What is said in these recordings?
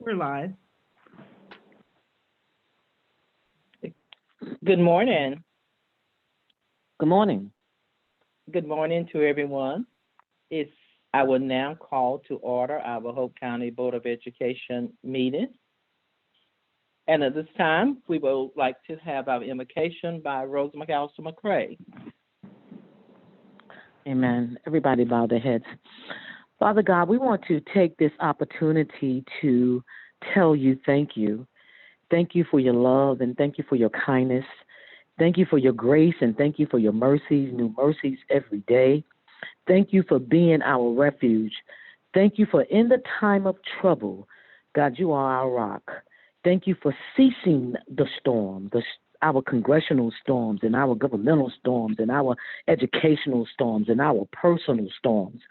We're live. Good morning. Good morning. Good morning to everyone. I will now call to order our Hope County Board of Education meeting. And at this time, we would like to have our invocation by Rosa McAllister McCrae. Amen. Everybody bow their heads. Father God, we want to take this opportunity to tell you thank you. Thank you for your love and thank you for your kindness. Thank you for your grace and thank you for your mercies, new mercies every day. Thank you for being our refuge. Thank you for in the time of trouble, God, you are our rock. Thank you for ceasing the storm, our congressional storms and our governmental storms and our educational storms and our personal storms.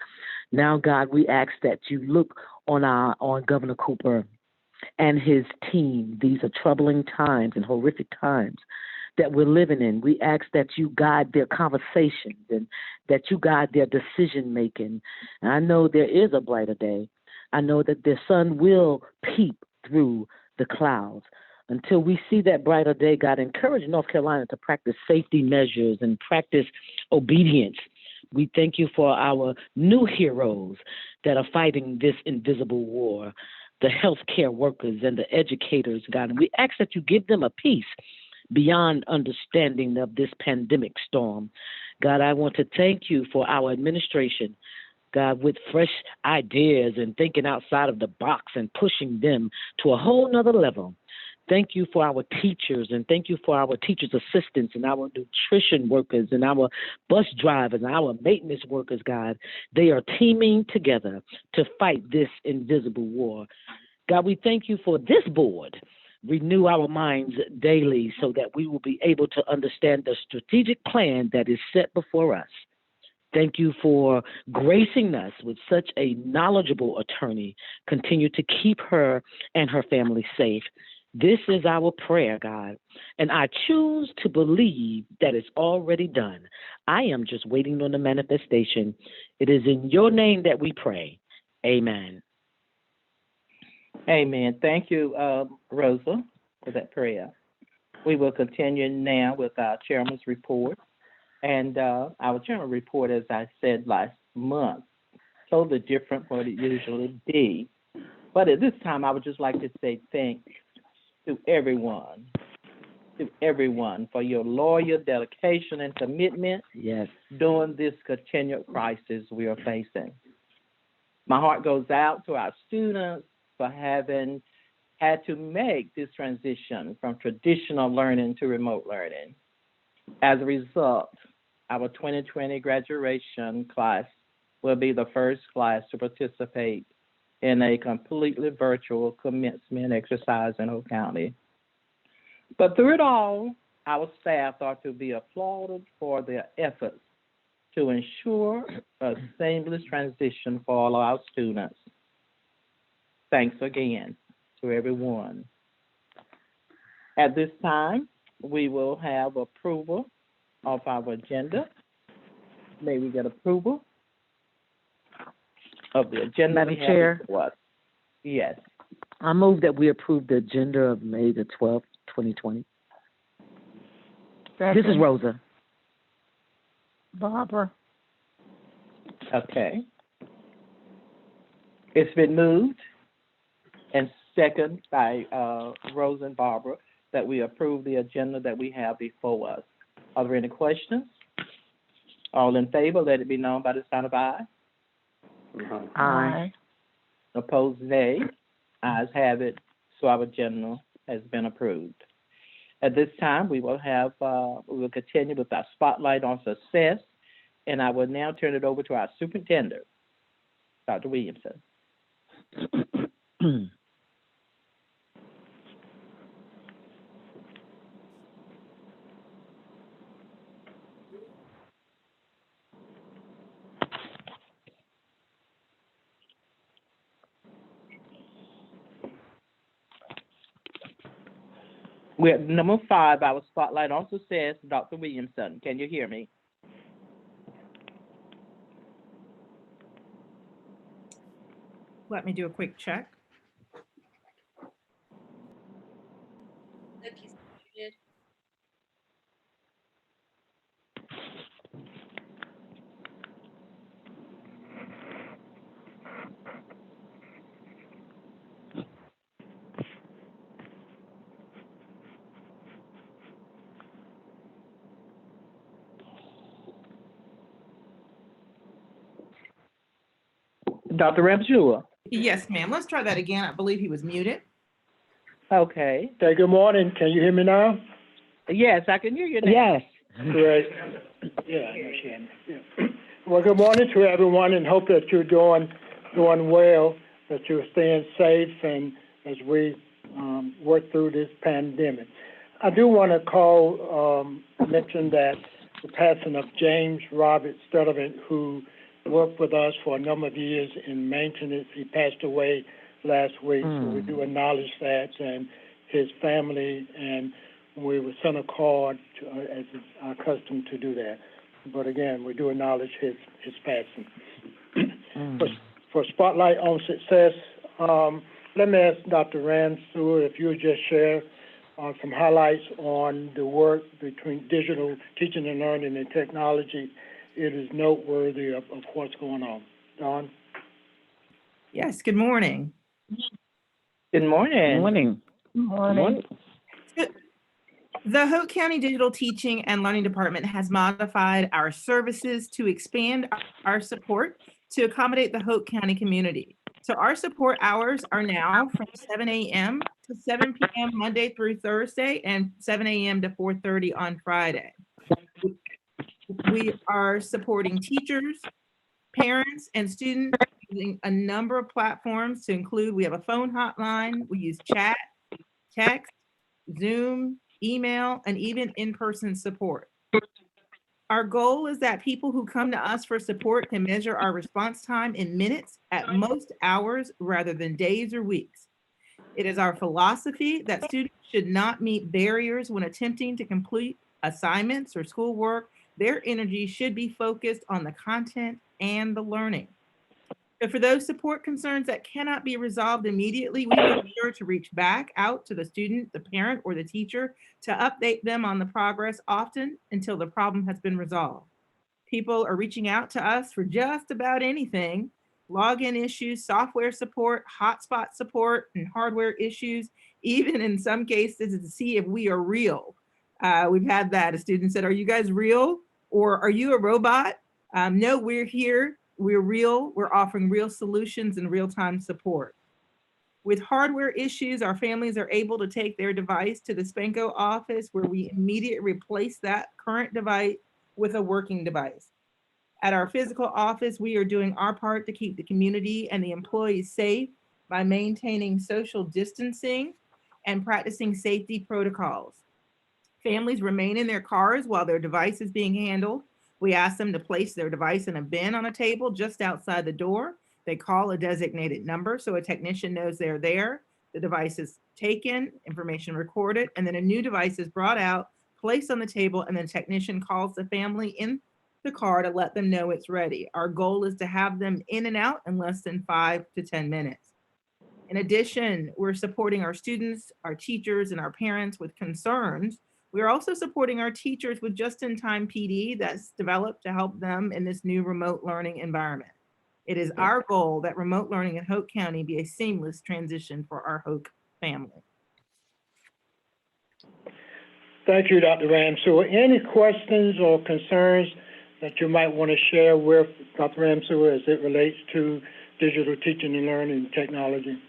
Now, God, we ask that you look on Governor Cooper and his team. These are troubling times and horrific times that we're living in. We ask that you guide their conversations and that you guide their decision making. And I know there is a brighter day. I know that the sun will peep through the clouds. Until we see that brighter day, God, encourage North Carolina to practice safety measures and practice obedience. We thank you for our new heroes that are fighting this invisible war, the healthcare workers and the educators, God. And we ask that you give them a peace beyond understanding of this pandemic storm. God, I want to thank you for our administration, God, with fresh ideas and thinking outside of the box and pushing them to a whole nother level. Thank you for our teachers and thank you for our teachers' assistants and our nutrition workers and our bus drivers and our maintenance workers, God. They are teaming together to fight this invisible war. God, we thank you for this board. Renew our minds daily so that we will be able to understand the strategic plan that is set before us. Thank you for gracing us with such a knowledgeable attorney. Continue to keep her and her family safe. This is our prayer, God, and I choose to believe that it's already done. I am just waiting on the manifestation. It is in your name that we pray. Amen. Amen. Thank you, Rosa, for that prayer. We will continue now with our chairman's report. And our chairman's report, as I said last month, totally different from what it usually be. But at this time, I would just like to say thanks to everyone for your loyal dedication and commitment during this continued crisis we are facing. My heart goes out to our students for having had to make this transition from traditional learning to remote learning. As a result, our 2020 graduation class will be the first class to participate in a completely virtual commencement exercise in Hope County. But through it all, our staff are to be applauded for their efforts to ensure a seamless transition for all our students. Thanks again to everyone. At this time, we will have approval of our agenda. May we get approval of the agenda? Madam Chair? Yes. I move that we approve the agenda of May the 12th, 2020. Second. This is Rosa. Barbara. Okay. It's been moved and second by Rosa and Barbara that we approve the agenda that we have before us. Are there any questions? All in favor, let it be known by the sign of aye. Aye. Opposed, nay. Ayes have it, so our agenda has been approved. At this time, we will continue with our spotlight on success, and I will now turn it over to our superintendent, Dr. Williamson. We're at number 5, our spotlight on success, Dr. Williamson. Can you hear me? Let me do a quick check. Dr. Ramsua. Yes, ma'am. Let's try that again. I believe he was muted. Okay. Okay, good morning. Can you hear me now? Yes, I can hear you now. Yes. Great. Yeah, I understand. Yeah. Well, good morning to everyone, and hope that you're doing well, that you're staying safe, and as we work through this pandemic. I do want to mention that the passing of James Robert Studevant, who worked with us for a number of years in maintenance. He passed away last week, so we do acknowledge that, and his family, and we will send a card as is our custom to do that. But again, we do acknowledge his passing. For Spotlight on Success, let me ask Dr. Ramsua if you would just share some highlights on the work between digital teaching and learning and technology. It is noteworthy of what's going on. Dawn? Yes, good morning. Good morning. Morning. Morning. The Hope County Digital Teaching and Learning Department has modified our services to expand our support to accommodate the Hope County community. So our support hours are now from 7 a.m. to 7 p.m. Monday through Thursday and 7 a.m. to 4:30 on Friday. We are supporting teachers, parents, and students using a number of platforms to include, we have a phone hotline, we use chat, text, Zoom, email, and even in-person support. Our goal is that people who come to us for support can measure our response time in minutes, at most hours, rather than days or weeks. It is our philosophy that students should not meet barriers when attempting to complete assignments or schoolwork. Their energy should be focused on the content and the learning. So for those support concerns that cannot be resolved immediately, we make sure to reach back out to the student, the parent, or the teacher to update them on the progress, often until the problem has been resolved. People are reaching out to us for just about anything: login issues, software support, hotspot support, and hardware issues, even in some cases to see if we are real. We've had that. A student said, "Are you guys real? Or are you a robot?" No, we're here. We're real. We're offering real solutions and real-time support. With hardware issues, our families are able to take their device to the Spanco office, where we immediately replace that current device with a working device. At our physical office, we are doing our part to keep the community and the employees safe by maintaining social distancing and practicing safety protocols. Families remain in their cars while their device is being handled. We ask them to place their device in a bin on a table just outside the door. They call a designated number so a technician knows they're there. The device is taken, information recorded, and then a new device is brought out, placed on the table, and then the technician calls the family in the car to let them know it's ready. Our goal is to have them in and out in less than 5 to 10 minutes. In addition, we're supporting our students, our teachers, and our parents with concerns. We're also supporting our teachers with just-in-time PD that's developed to help them in this new remote learning environment. It is our goal that remote learning in Hope County be a seamless transition for our Hope family. Thank you, Dr. Ramsua. Any questions or concerns that you might want to share with Dr. Ramsua as it relates to digital teaching and learning technology?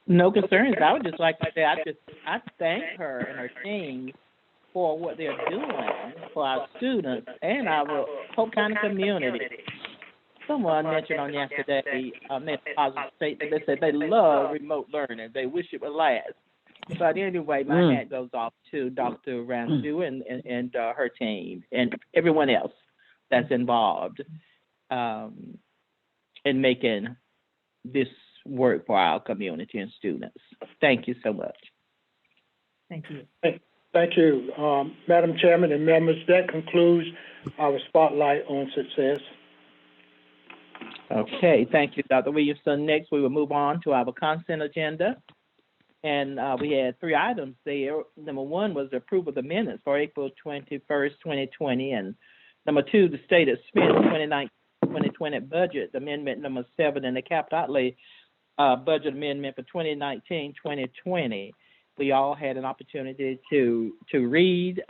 No concerns. I would just like to say I thank her and her team for what they're doing for our students and our Hope County community. Someone mentioned on yesterday, made a positive statement. They said they love remote learning. They wish it would last. But anyway, my hat goes off to Dr. Ramsua and her team and everyone else that's involved in making this work for our community and students. Thank you so much. Thank you. Thank you. Madam Chairman and members, that concludes our Spotlight on Success. Okay, thank you, Dr. Williamson. Next, we will move on to our consent agenda. And we had 3 items there. Number 1 was the approval of the minutes for April 21st, 2020. And number 2, the stated spend 2020 budget amendment number 7 and the capital outlay budget amendment for 2019-2020. We all had an opportunity to read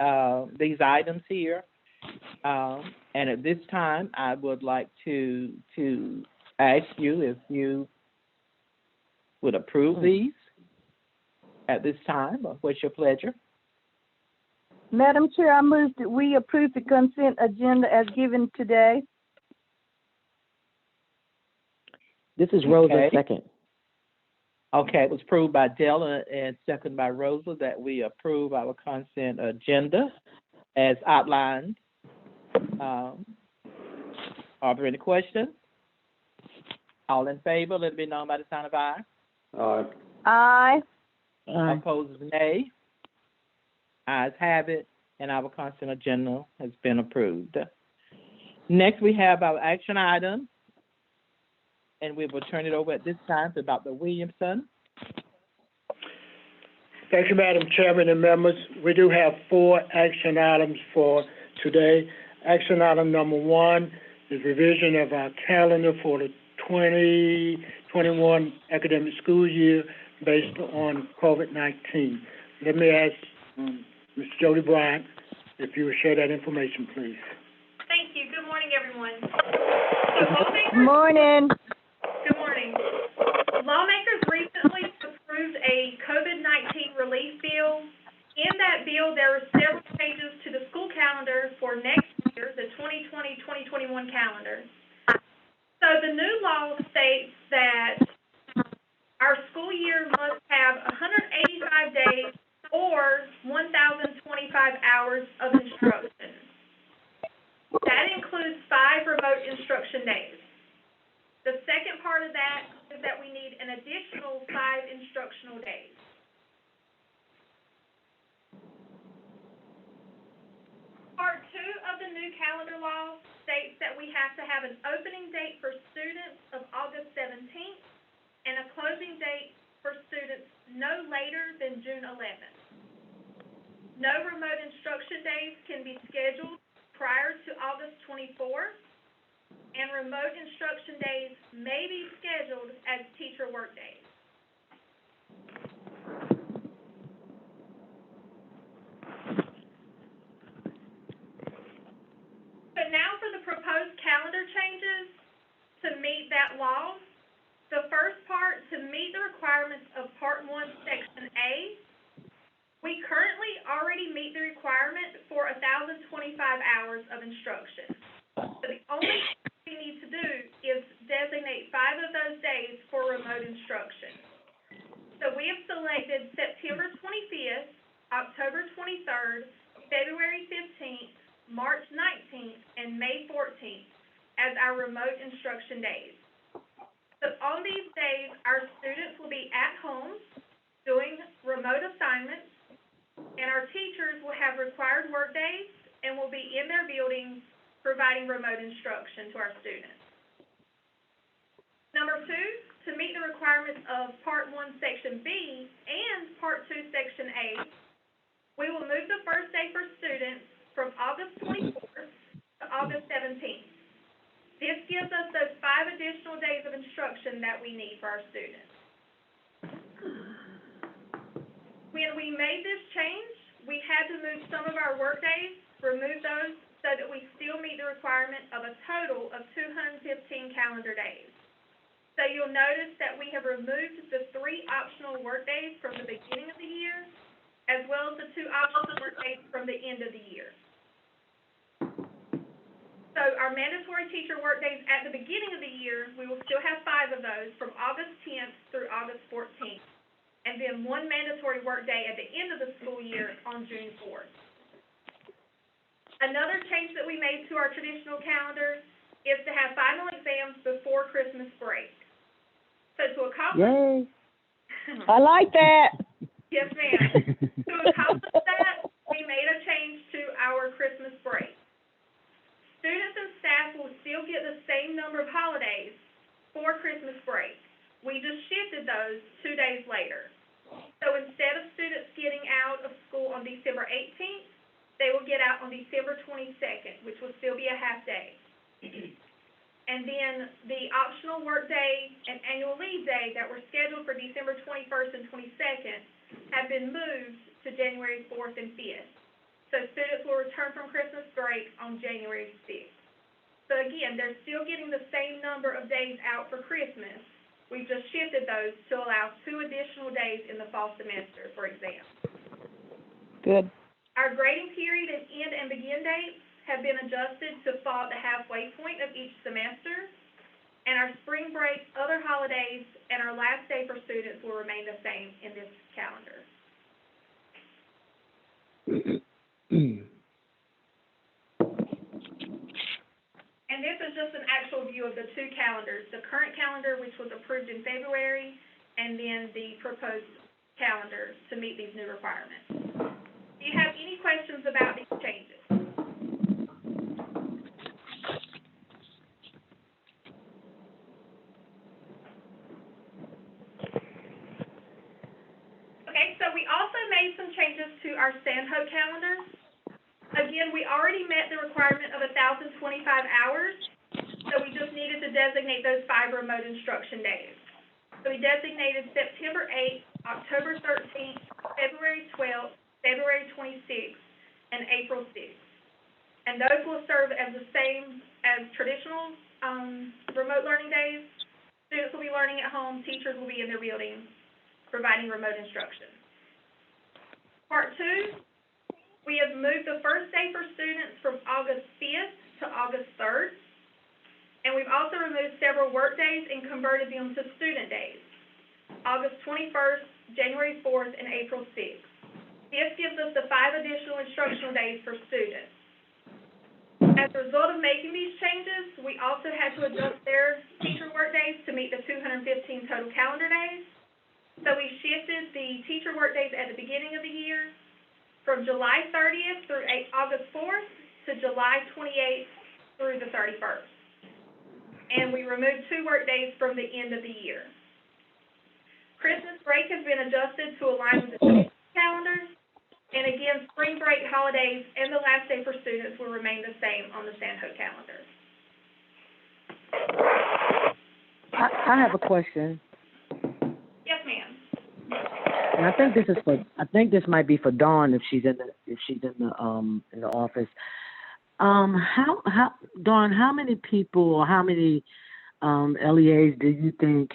these items here. And at this time, I would like to ask you if you would approve these at this time, or what's your pleasure? Madam Chair, I move that we approve the consent agenda as given today. This is Rosa, Okay. second. Okay, it was approved by Della and second by Rosa that we approve our consent agenda as outlined. Are there any questions? All in favor, let it be known by the sign of aye. Aye. Opposed, nay. Ayes have it, and our consent agenda has been approved. Next, we have our action item, and we will turn it over at this time to Dr. Williamson. Thank you, Madam Chairman and members. We do have 4 action items for today. Action item number 1 is revision of our calendar for the 2021 academic school year based on COVID-19. Let me ask Ms. Jody Bryant if you would share that information, please. Thank you. Good morning, everyone. Good morning. Good morning. Lawmakers recently approved a COVID-19 relief bill. In that bill, there are several changes to the school calendar for next year, the 2020-2021 calendar. So the new law states that our school year must have 185 days or 1,025 hours of instruction. That includes 5 remote instruction days. The second part of that is that we need an additional 5 instructional days. Part 2 of the new calendar law states that we have to have an opening date for students of August 17th and a closing date for students no later than June 11th. No remote instruction days can be scheduled prior to August 24th, and remote instruction days may be scheduled as teacher work days. So now for the proposed calendar changes to meet that law. The first part, to meet the requirements of Part 1, Section A, we currently already meet the requirement for 1,025 hours of instruction. So the only thing we need to do is designate 5 of those days for remote instruction. So we have selected September 25th, October 23rd, February 15th, March 19th, and May 14th as our remote instruction days. So on these days, our students will be at home doing remote assignments, and our teachers will have required work days and will be in their buildings providing remote instruction to our students. Number 2, to meet the requirements of Part 1, Section B and Part 2, Section A, we will move the first day for students from August 24th to August 17th. This gives us those 5 additional days of instruction that we need for our students. When we made this change, we had to move some of our work days, remove those so that we still meet the requirement of a total of 215 calendar days. So you'll notice that we have removed the 3 optional work days from the beginning of the year, as well as the 2 optional work days from the end of the year. So our mandatory teacher work days at the beginning of the year, we will still have 5 of those from August 10th through August 14th. And then 1 mandatory work day at the end of the school year on June 4th. Another change that we made to our traditional calendar is to have final exams before Christmas break. So to accomplish... Yay. I like that. Yes, ma'am. To accomplish that, we made a change to our Christmas break. Students and staff will still get the same number of holidays for Christmas break. We just shifted those 2 days later. So instead of students getting out of school on December 18th, they will get out on December 22nd, which will still be a half day. And then the optional work day and annual leave day that were scheduled for December 21st and 22nd have been moved to January 4th and 5th. So students will return from Christmas break on January 6th. So again, they're still getting the same number of days out for Christmas. We've just shifted those to allow 2 additional days in the fall semester for exams. Good. Our grading period and end and begin dates have been adjusted to fall at the halfway point of each semester. And our spring break, other holidays, and our last day for students will remain the same in this calendar. And this is just an actual view of the 2 calendars, the current calendar, which was approved in February, and then the proposed calendar to meet these new requirements. Do you have any questions about these changes? Okay, so we also made some changes to our Santo calendar. Again, we already met the requirement of 1,025 hours, so we just needed to designate those 5 remote instruction days. So we designated September 8th, October 13th, February 12th, February 26th, and April 6th. And those will serve as the same as traditional remote learning days. Students will be learning at home, teachers will be in their building providing remote instruction. Part 2. We have moved the first day for students from August 5th to August 3rd, and we've also removed several work days and converted them to student days, August 21st, January 4th, and April 6th. This gives us the 5 additional instructional days for students. As a result of making these changes, we also had to adjust their teacher work days to meet the 215 total calendar days. So we shifted the teacher work days at the beginning of the year from July 30th through August 4th to July 28th through the 31st. And we removed 2 work days from the end of the year. Christmas break has been adjusted to align with the calendar. And again, spring break, holidays, and the last day for students will remain the same on the Santo calendar. I have a question. Yes, ma'am. And I think this might be for Dawn if she's in the office. Dawn, how many people or how many LEAs do you think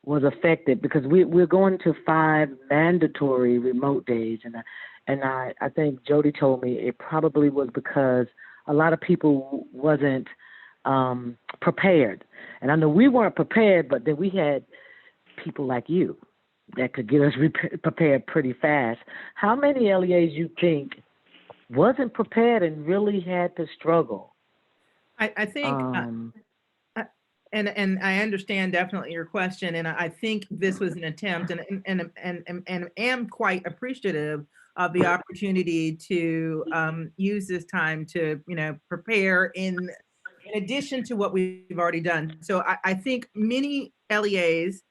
was affected? Because we're going to 5 mandatory remote days, and I think Jody told me it probably was because a lot of people wasn't prepared. And I know we weren't prepared, but then we had people like you that could get us prepared pretty fast. How many LEAs you think wasn't prepared and really had to struggle? I think, and I understand definitely your question, and I think this was an attempt, and am quite appreciative of the opportunity to use this time to prepare in addition to what we've already done. So I think many LEAs,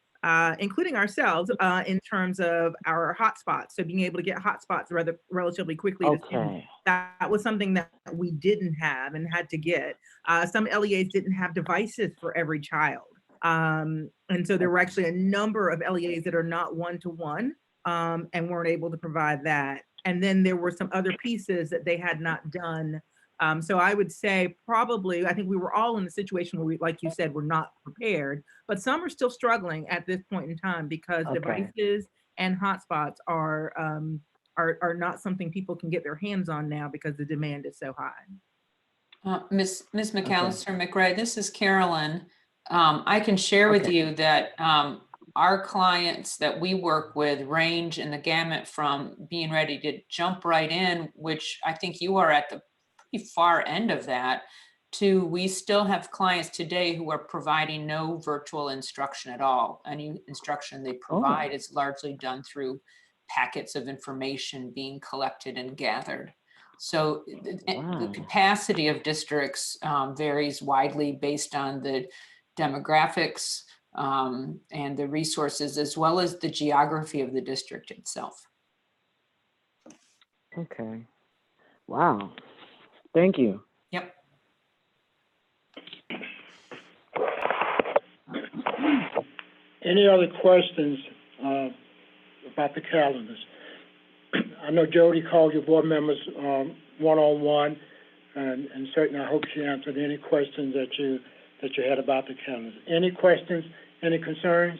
including ourselves, in terms of our hotspots. So being able to get hotspots relatively quickly. Okay. That was something that we didn't have and had to get. Some LEAs didn't have devices for every child. And so there were actually a number of LEAs that are not one-to-one and weren't able to provide that. And then there were some other pieces that they had not done. So I would say probably, I think we were all in a situation where we, like you said, we're not prepared, but some are still struggling at this point in time because devices and hotspots are not something people can get their hands on now because the demand is so high. Ms. McAllister, McRae, this is Carolyn. I can share with you that our clients that we work with range in the gamut from being ready to jump right in, which I think you are at the pretty far end of that, to we still have clients today who are providing no virtual instruction at all. Any instruction they provide is largely done through packets of information being collected and gathered. So the capacity of districts varies widely based on the demographics and the resources, as well as the geography of the district itself. Okay. Wow. Thank you. Yep. Any other questions about the calendars? I I know Jody called your board members one-on-one, and certainly I hope she answered any questions that you had about the calendars. Any questions, any concerns?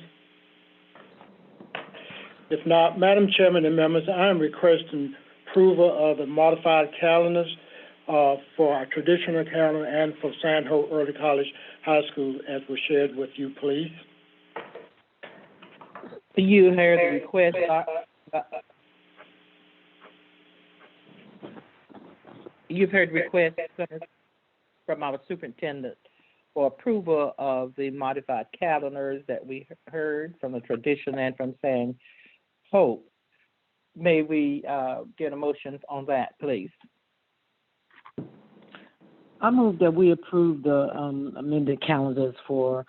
If not, Madam Chairman and members, I am requesting approval of the modified calendars for our traditional calendar and for Santo Early College High School as was shared with you, please. You heard the request, you've heard requests from our superintendent for approval of the modified calendars that we heard from the tradition and from San Hope. May we get a motion on that, please? I move that we approve the amended calendars for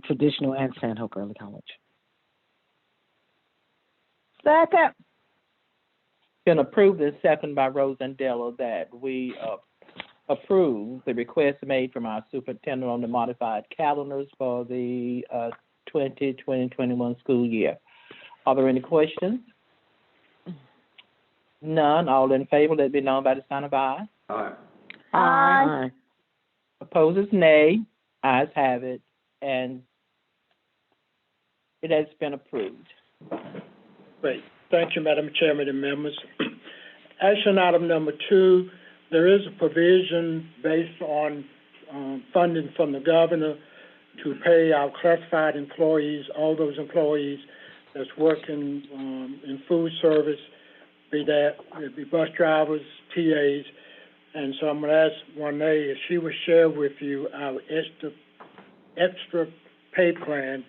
traditional and San Hope Early College. Second. Been approved and seconded by Rosendella that we approve the request made from our superintendent on the modified calendars for the 2020-21 school year. Are there any questions? None. All in favor, let it be known by the sign of aye. Aye. Aye. Opposes nay. Ayes have it, and it has been approved. Great. Thank you, Madam Chairman and members. Action item number 2, there is a provision based on funding from the governor to pay our classified employees, all those employees that's working in food service, be bus drivers, TAs. And so I'm going to ask Renee if she would share with you our extra pay plan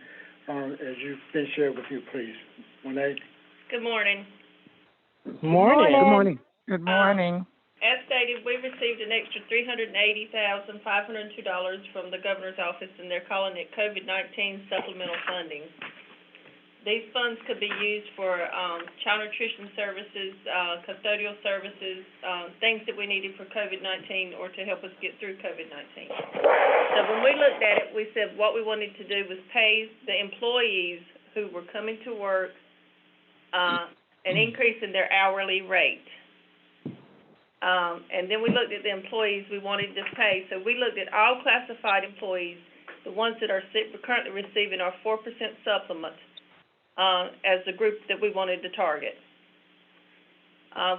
as you've been shared with you, please. Renee? Good morning. Morning. Good morning. Good morning. As stated, we received an extra $380,502 from the governor's office, and they're calling it COVID-19 supplemental funding. These funds could be used for child nutrition services, custodial services, things that we needed for COVID-19 or to help us get through COVID-19. So when we looked at it, we said what we wanted to do was pay the employees who were coming to work an increase in their hourly rate. And then we looked at the employees we wanted to pay. So we looked at all classified employees, the ones that are currently receiving our 4% supplement, as the group that we wanted to target.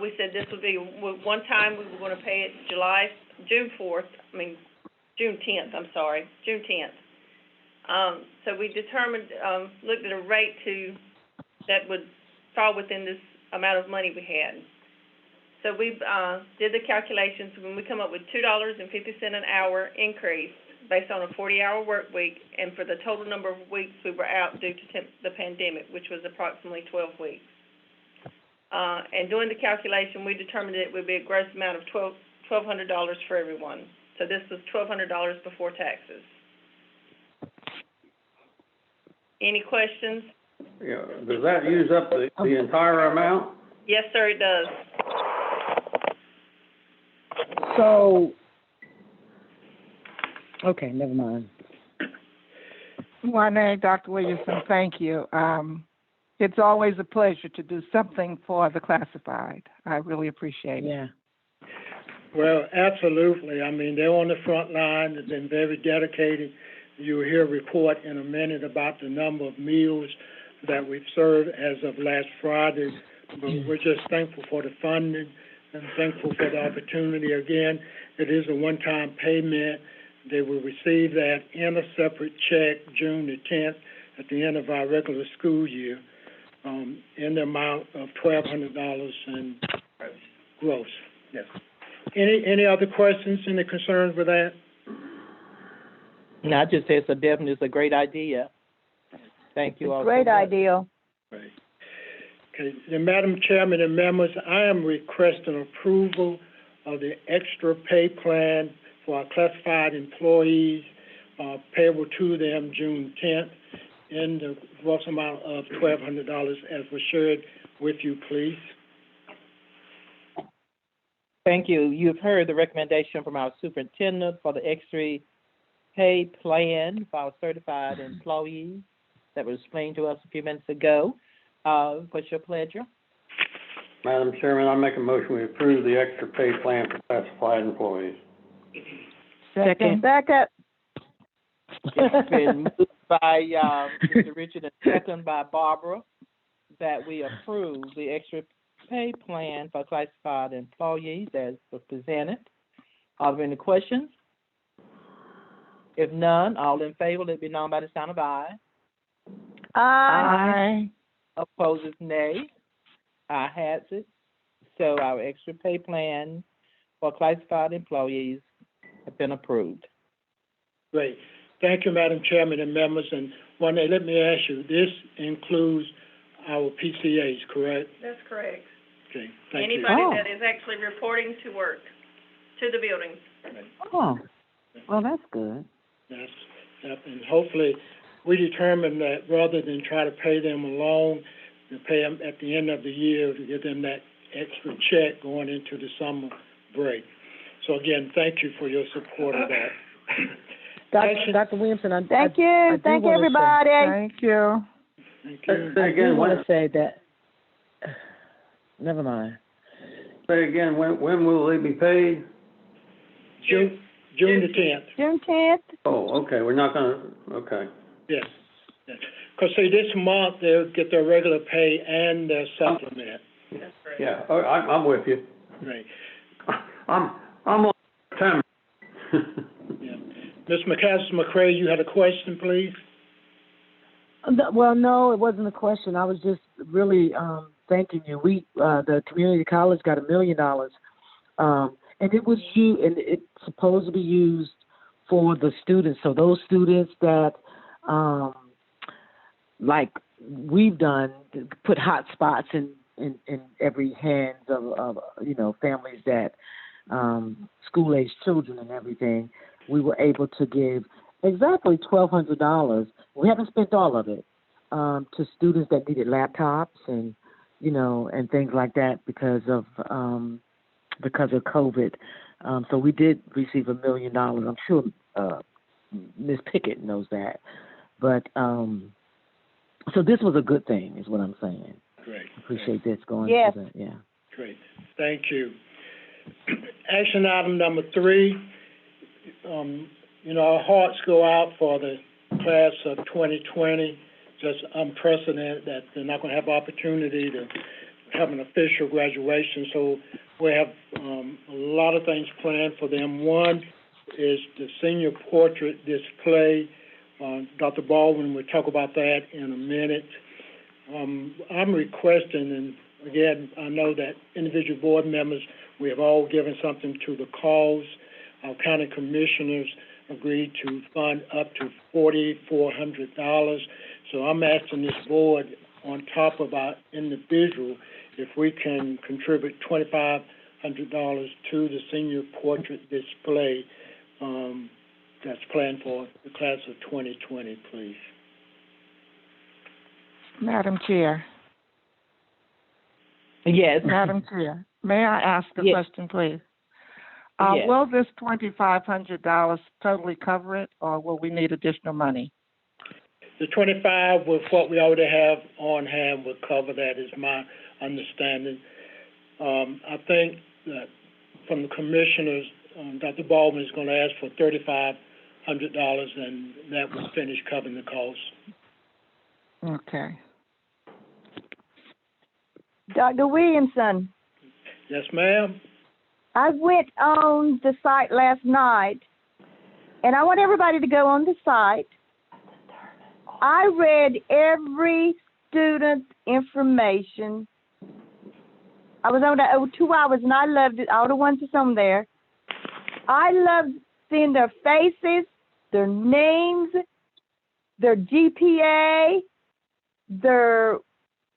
We said this would be one time we were going to pay it June 10th. So we determined, looked at a rate that would fall within this amount of money we had. So we did the calculations when we come up with $2.50 an hour increase based on a 40-hour work week, and for the total number of weeks we were out due to the pandemic, which was approximately 12 weeks. And doing the calculation, we determined it would be a gross amount of $1,200 for everyone. So this was $1,200 before taxes. Any questions? Yeah, does that use up the entire amount? Yes, sir, it does. So, okay, never mind. My name, Dr. Williamson, thank you. It's always a pleasure to do something for the classified. I really appreciate it. Yeah. Well, absolutely. I mean, they're on the front line. They've been very dedicated. You'll hear a report in a minute about the number of meals that we've served as of last Friday. But we're just thankful for the funding and thankful for the opportunity. Again, it is a one-time payment. They will receive that in a separate check June the 10th at the end of our regular school year in the amount of $1,200 in gross. Yes. Any other questions, any concerns with that? No, I just say it's a great idea. Thank you all. Great idea. Right. Okay, then, Madam Chairman and members, I am requesting approval of the extra pay plan for our classified employees payable to them June 10th in the gross amount of $1,200 as was shared with you, please. Thank you. You've heard the recommendation from our superintendent for the extra pay plan for our certified employees that was explained to us a few minutes ago. What's your pleasure? Madam Chairman, I make a motion we approve the extra pay plan for classified employees. Second. Back up. It's been moved by, Mr. Richard and second by Barbara that we approve the extra pay plan for classified employees as was presented. Are there any questions? If none, all in favor, let it be known by the sign of aye. Aye. Opposes nay. Aye has it. So our extra pay plan for classified employees have been approved. Great. Thank you, Madam Chairman and members. And one day, let me ask you, this includes our PCAs, correct? That's correct. Okay, thank you. Anybody that is actually reporting to work, to the building. Oh, well, that's good. Yes, yep, and hopefully, we determine that rather than try to pay them alone, to pay them at the end of the year to give them that extra check going into the summer break. So again, thank you for your support of that. Dr. Williamson, Thank you. Thank you, everybody. Thank you. Thank you. Say I again, do want when, to say that, never mind. say again, when will they be paid? June the 10th. June 10th. Oh, okay, we're not gonna, okay. Yes. Because see, this month they'll get their regular pay and their supplement. That's correct. Yeah, I'm with you. Right. I'm on September. Yeah. Ms. McCaskey-McCray, you had a question, please? Well, no, it wasn't a question. I was just really thanking you. We, the community college, got $1 million, and it was and it's supposed to be used for the students. So those students that, like we've done, put hot spots in every hands of families that school-age children and everything. We were able to give exactly $1,200. We haven't spent all of it to students that needed laptops and and things like that because of COVID. So we did receive $1 million. I'm sure Ms. Pickett knows that. But so this was a good thing, is what I'm saying. Great. Appreciate this going. Yes. Yeah. Great. Thank you. Action item number 3. Our hearts go out for the class of 2020. Just unprecedented that they're not going to have opportunity to have an official graduation. So we have a lot of things planned for them. One is the senior portrait display. Dr. Baldwin will talk about that in a minute. I'm requesting, and again, I know that individual board members, we have all given something to the cause. Our county commissioners agreed to fund up to $4,400. So I'm asking this board, on top of our individual, if we can contribute $2,500 to the senior portrait display that's planned for the class of 2020, please. Madam Chair. Yes. Madam Chair, may I ask a Yes. question, please? Yes. Will this $2,500 totally cover it, or will we need additional money? The 25 with what we already have on hand would cover that, is my understanding. I think that from the commissioners, Dr. Baldwin is going to ask for $3,500, and that will finish covering the cost. Okay. Dr. Williamson, Yes, ma'am. I went on the site last night, and I want everybody to go on the site. I read every student's information. I was on that over 2 hours, and I loved it, all the ones that's on there. I loved seeing their faces, their names, their GPA,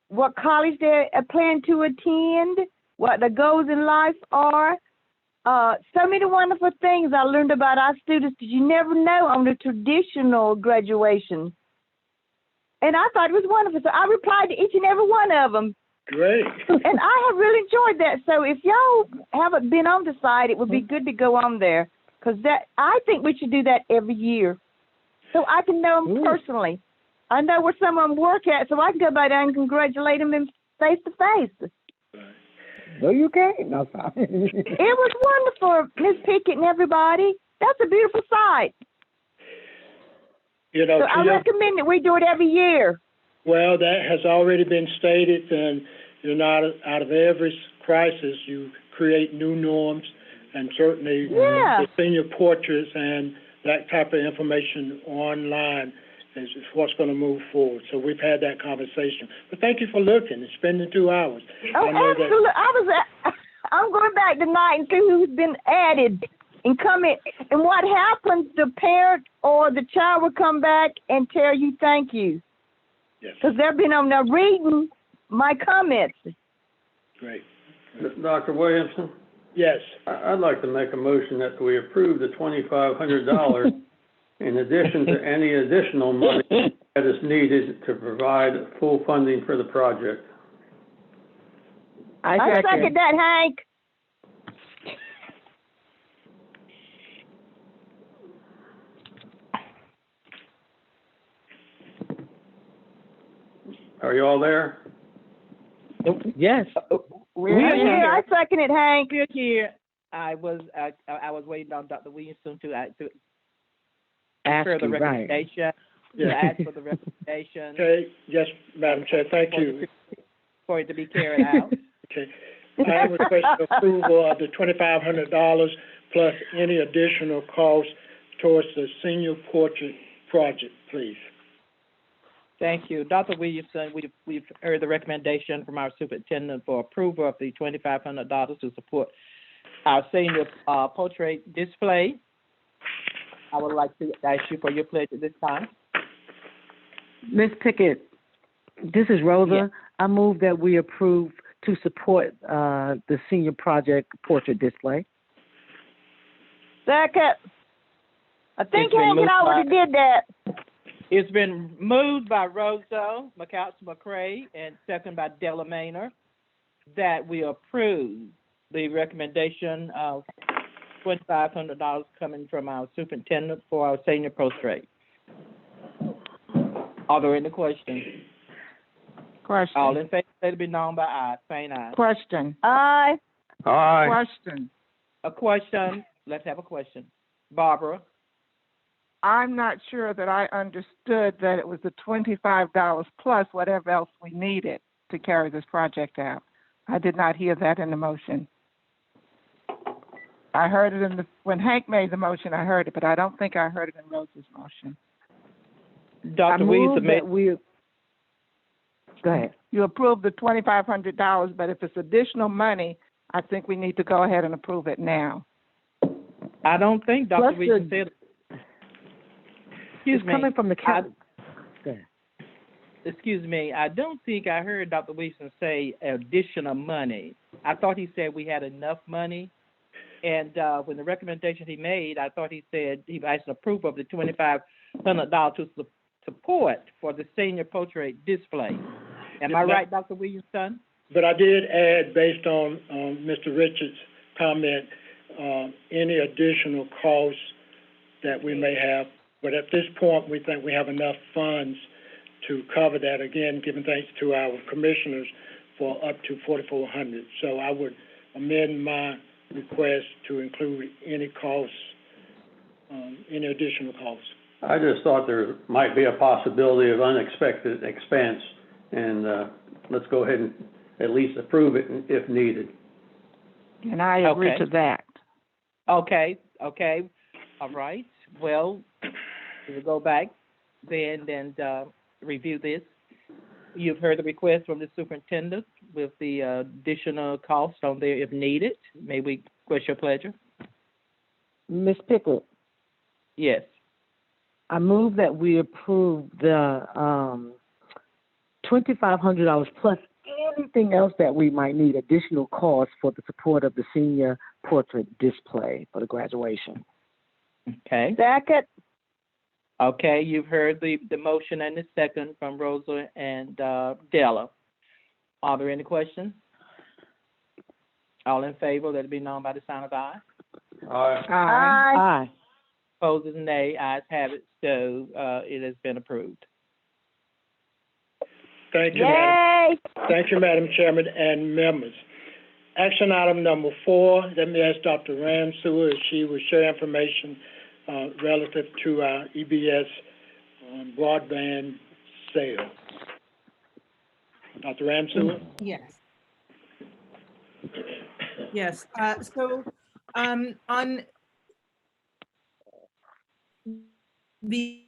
what college they plan to attend, what their goals in life are. So many wonderful things I learned about our students that you never know on the traditional graduation. And I thought it was wonderful. So I replied to each and every one of them. Great. And I have really enjoyed that. So if y'all haven't been on the site, it would be good to go on there. Because I think we should do that every year. So I can know them personally. I know where some of them work at, so I can go by there and congratulate them face to face. No, you can't. No, sorry. It was wonderful, Miss Pickett and everybody. That's a beautiful sight. You know, So I recommend that we do it every year. well, that has already been stated, and you know, out of every crisis, you create new norms, and certainly the senior portraits and that type of information online is what's going to move forward. So we've had that conversation. But thank you for looking and spending 2 hours. Oh, absolutely. I'm going back tonight and see who's been added and coming. And what happens, the parent or the child will come back and tell you thank you. Yes. Because they've been on there reading my comments. Great. Dr. Williamson, Yes. I'd like to make a motion that we approve the $2,500 in addition to any additional money that is needed to provide full funding for the project. I second that, Hank. Are you all there? Yes. We're here. I second it, Hank. We're here. I was waiting on Dr. Williamson to Ask for the you, right. recommendation. To ask for the recommendation. Okay. Yes, Madam Chair. Thank you. For it to be carried out. Okay. I request approval of the $2,500 plus any additional cost towards the senior portrait project, please. Thank you. Dr. Williamson, we've heard the recommendation from our superintendent for approval of the $2,500 to support our senior portrait display. I would like to ask you for your pledge at this time. Ms. Pickett, this is Rosa. Yes. I move that we approve to support the senior project portrait display. Second. I think It's been Hank and I moved already did that. It's been moved by Rosa McCray and second by Della Maynor that we approve the recommendation of $2,500 coming from our superintendent for our senior portrait. Are there any questions? Question. All in favor, let it be known by aye. Faint aye. Question. Aye. Aye. Question. A question. Let's have a question. Barbara. I'm not sure that I understood that it was the $25 plus whatever else we needed to carry this project out. I did not hear that in the motion. I heard it when Hank made the motion, I heard it, but I don't think I heard it in Rose's motion. Dr. Weezer Go ahead. You approved the $2,500, but if it's additional money, I think we need to go ahead and approve it now. I don't think Dr. Plus Weezer said. Excuse It's me. coming from the county. Excuse me. I don't think I heard Dr. Wilson say additional money. I thought he said we had enough money. And when the recommendation he made, I thought he said he asked approval of the $2,500 to support for the senior portrait display. Am I right, Dr. Williamson? But I did add, based on Mr. Richards' comment, any additional costs that we may have. But at this point, we think we have enough funds to cover that, again, giving thanks to our commissioners for up to $4,400. So I would amend my request to include any costs, any additional costs. I just thought there might be a possibility of unexpected expense, and let's go ahead and at least approve it if needed. And I agree to that. Okay. All right. Well, we'll go back then and review this. You've heard the request from the superintendent with the additional cost on there if needed. May we request your pleasure? Ms. Pickett, Yes. I move that we approve the $2,500 plus anything else that we might need additional cost for the support of the senior portrait display for the graduation. Okay. Second. Okay, you've heard the motion and the second from Rosa and Della. Are there any questions? All in favor, let it be known by the sign of aye. Aye. Aye. Aye. Opposed, nay. Ayes have it, so it has been approved. Thank you, Madam. Yay. Thank you, Madam Chairman and members. Action item number 4, let me ask Dr. Ramsua if she will share information relative to our EBS broadband sale. Dr. Ramsua? Yes. Yes, so, on the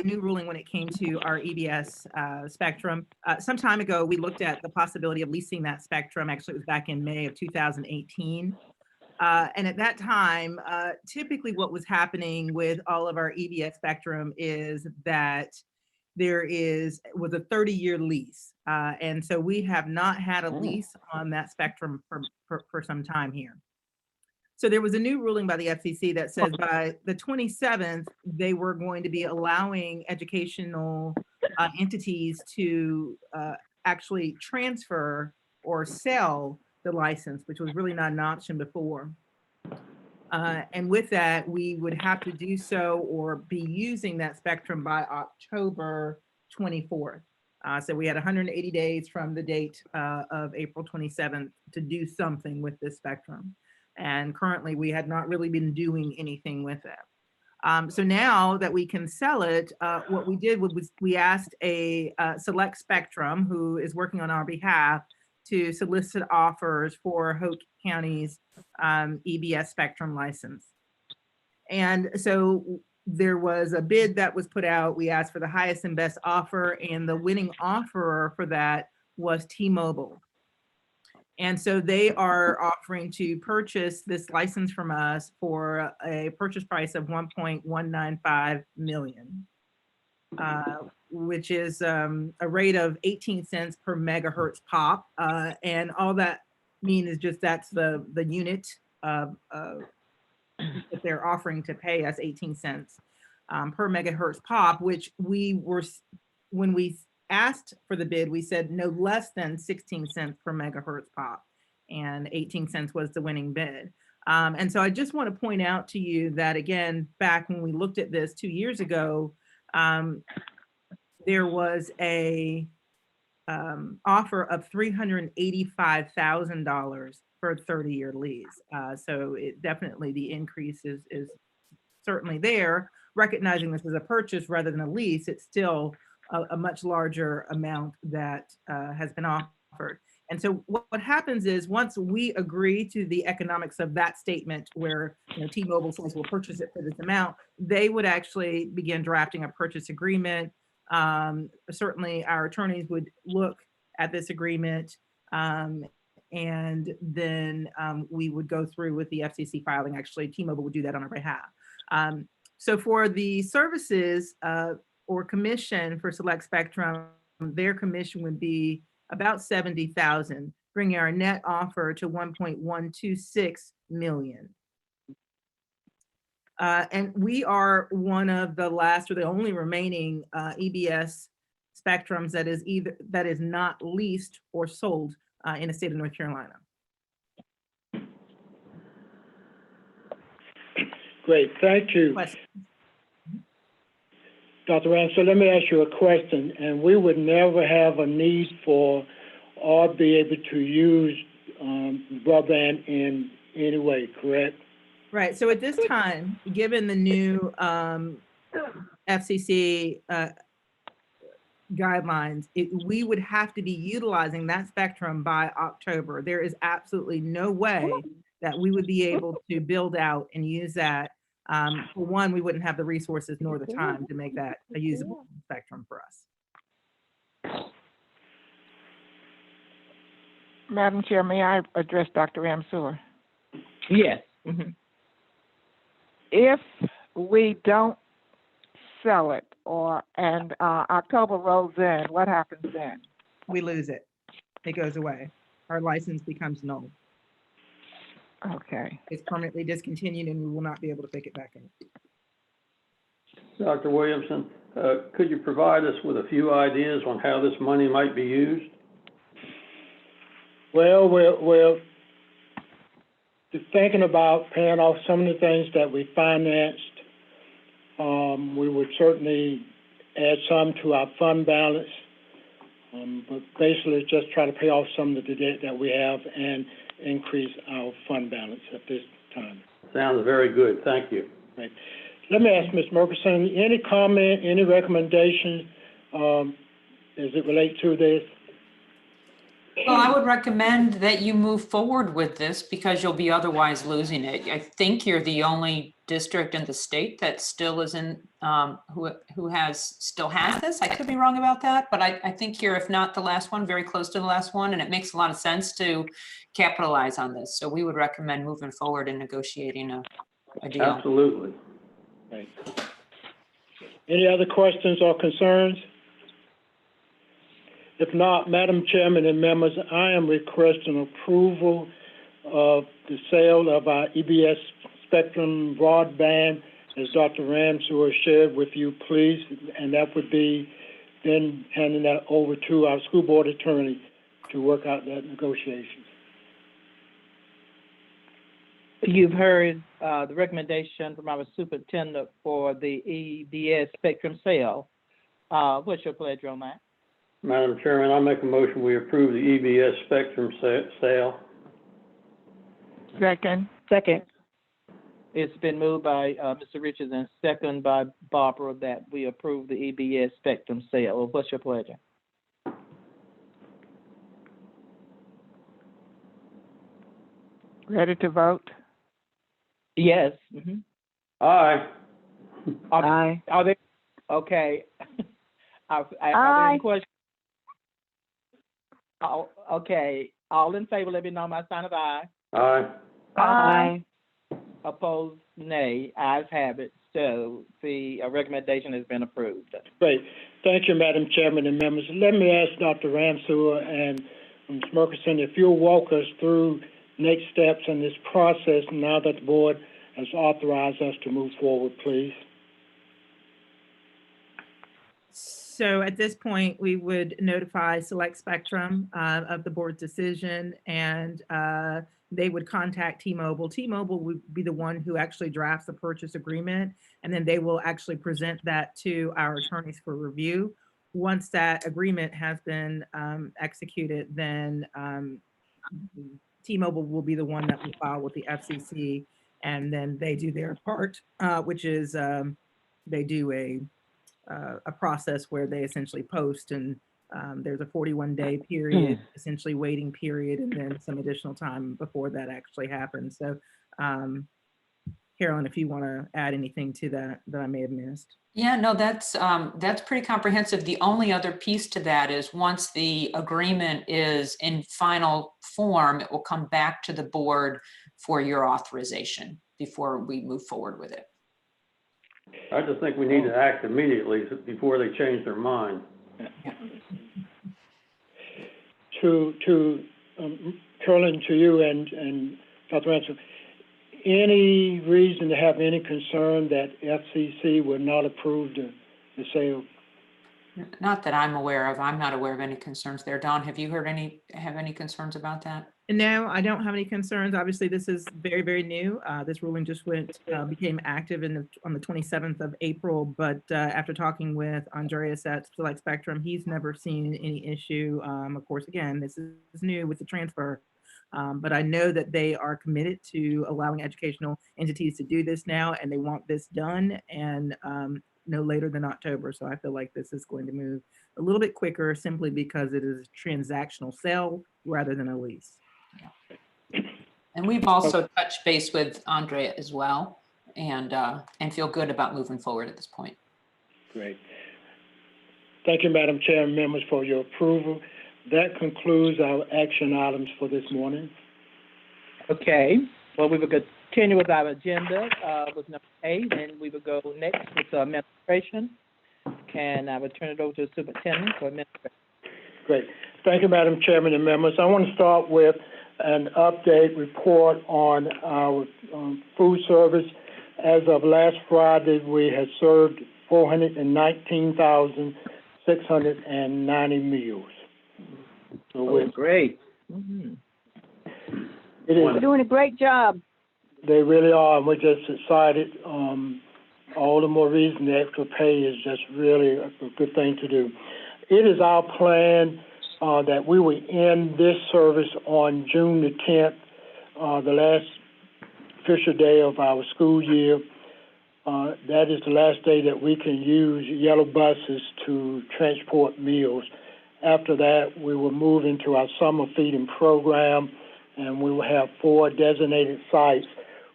new ruling when it came to our EBS spectrum, some time ago, we looked at the possibility of leasing that spectrum. Actually, it was back in May of 2018. And at that time, typically what was happening with all of our EBS spectrum is that was a 30-year lease. And so we have not had a lease on that spectrum for some time here. So there was a new ruling by the FCC that says by the 27th, they were going to be allowing educational entities to actually transfer or sell the license, which was really not an option before. And with that, we would have to do so or be using that spectrum by October 24th. So we had 180 days from the date of April 27th to do something with this spectrum. And currently we had not really been doing anything with it. So now that we can sell it, what we did was we asked a Select Spectrum, who is working on our behalf, to solicit offers for Hope County's EBS spectrum license. And so there was a bid that was put out. We asked for the highest and best offer, and the winning offerer for that was T-Mobile. And so they are offering to purchase this license from us for a purchase price of $1.195 million, which is a rate of 18 cents per megahertz pop. And all that means is just that's the unit that they're offering to pay us 18 cents per megahertz pop, which when we asked for the bid, we said no less than 16 cents per megahertz pop, and 18 cents was the winning bid. And so I just want to point out to you that, again, back when we looked at this 2 years ago, there was a offer of $385,000 for a 30-year lease. So it definitely, the increase is certainly there. Recognizing this is a purchase rather than a lease, it's still a much larger amount that has been offered. And so what happens is once we agree to the economics of that statement where T-Mobile says we'll purchase it for this amount, they would actually begin drafting a purchase agreement. Certainly our attorneys would look at this agreement and then we would go through with the FCC filing. Actually, T-Mobile would do that on our behalf. So for the services or commission for Select Spectrum, their commission would be about $70,000, bringing our net offer to $1.126 million. And we are one of the last or the only remaining EBS spectrums that is not leased or sold in the state of North Carolina. Great, thank you. Questions? Dr. Rand, so let me ask you a question, and we would never have a need for or be able to use broadband in any way, correct? Right, so at this time, given the new FCC guidelines, we would have to be utilizing that spectrum by October. There is absolutely no way that we would be able to build out and use that. For one, we wouldn't have the resources nor the time to make that a usable spectrum for us. Madam Chair, may I address Dr. Ramsua? Yes. Mm-hmm. If we don't sell it and October rolls in, what happens then? We lose it. It goes away. Our license becomes null. Okay. It's permanently discontinued and we will not be able to pick it back in. Dr. Williamson, could you provide us with a few ideas on how this money might be used? Well, just thinking about paying off some of the things that we financed, we would certainly add some to our fund balance. But basically, just try to pay off some of the debt that we have and increase our fund balance at this time. Sounds very good. Thank you. Right. Let me ask Ms. Murkison, any comment, any recommendations as it relates to this? Well, I would recommend that you move forward with this because you'll be otherwise losing it. I think you're the only district in the state that still is in, still has this. I could be wrong about that, but I think you're, if not the last one, very close to the last one, and it makes a lot of sense to capitalize on this. So we would recommend moving forward and negotiating a deal. Absolutely. Right. Any other questions or concerns? If not, Madam Chairman and members, I am requesting approval of the sale of our EBS Spectrum broadband, as Dr. Ramsey shared with you, please, and that would be then handing that over to our school board attorney to work out that negotiations. You've heard the recommendation from our superintendent for the EBS Spectrum sale. What's your pleasure on that? Madam Chairman, I'll make a motion, we approve the EBS Spectrum sale. Second. Second. It's been moved by Mr. Richards and second by Barbara that we approve the EBS Spectrum sale. What's your pleasure? Ready to vote? Yes. Mm-hmm. Aye. Aye. Are there, okay. Are there Aye. any questions? Oh, okay. All in favor, let me know by sign of aye. Aye. Aye. Opposed, nay. Ayes have it. So the recommendation has been approved. Great. Thank you, Madam Chairman and members. Let me ask Dr. Ramsey and Ms. Murkison if you'll walk us through next steps in this process now that the board has authorized us to move forward, please. So at this point, we would notify Select Spectrum of the board's decision, and they would contact T-Mobile. T-Mobile would be the one who actually drafts the purchase agreement, and then they will actually present that to our attorneys for review. Once that agreement has been executed, then T-Mobile will be the one that will file with the FCC, and then they do their part, which is they do a process where they essentially post, and there's a 41-day period, essentially waiting period, and then some additional time before that actually happens. So, Carolyn, if you want to add anything to that I may have missed. Yeah, no, that's pretty comprehensive. The only other piece to that is once the agreement is in final form, it will come back to the board for your authorization before we move forward with it. I just think we need to act immediately before they change their mind. Carolyn, to you and Dr. Ransom, any reason to have any concern that FCC would not approve the sale? Not that I'm aware of. I'm not aware of any concerns there. Dawn, have you heard any concerns about that? No, I don't have any concerns. Obviously, this is very, very new. This ruling just became active on the 27th of April. But after talking with Andreas at Select Spectrum, he's never seen any issue. Of course, again, this is new with the transfer. But I know that they are committed to allowing educational entities to do this now, and they want this done and no later than October. So I feel like this is going to move a little bit quicker simply because it is a transactional sale rather than a lease. And we've also touched base with Andrea as well, and feel good about moving forward at this point. Great. Thank you, Madam Chair and members, for your approval. That concludes our action items for this morning. Okay. Well, we will continue with our agenda with number 8, and we will go next with administration. And I will turn it over to the superintendent for administration. Great. Thank you, Madam Chairman and members. I want to start with an update report on our food service. As of last Friday, we had served 419,690 meals. So great. Mm-hmm. You're doing a great job. They really are, and we're just excited. All the more reason the extra pay is just really a good thing to do. It is our plan that we will end this service on June the 10th, the last official day of our school year. That is the last day that we can use yellow buses to transport meals. After that, we will move into our summer feeding program, and we will have 4 designated sites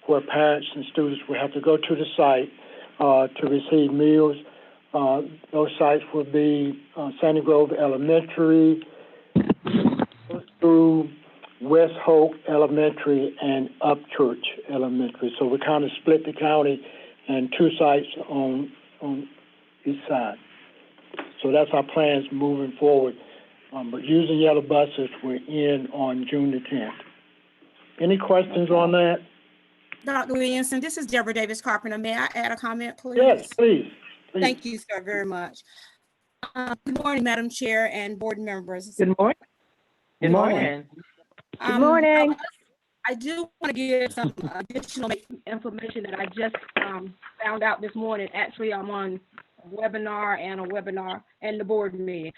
where parents and students will have to go to the site to receive meals. Those sites will be Sandy Grove Elementary through West Hope Elementary and Upchurch Elementary. So we kind of split the county and 2 sites on each side. So that's our plans moving forward. But using yellow buses, we're in on June the 10th. Any questions on that? Dr. Williamson, this is Deborah Davis Carpenter. May I add a comment, please? Yes, please. Thank you, sir, very much. Good morning, Madam Chair and board members. Good morning. Good morning. Good morning. I do want to give some additional information that I just found out this morning. Actually, I'm on a webinar and the board meeting.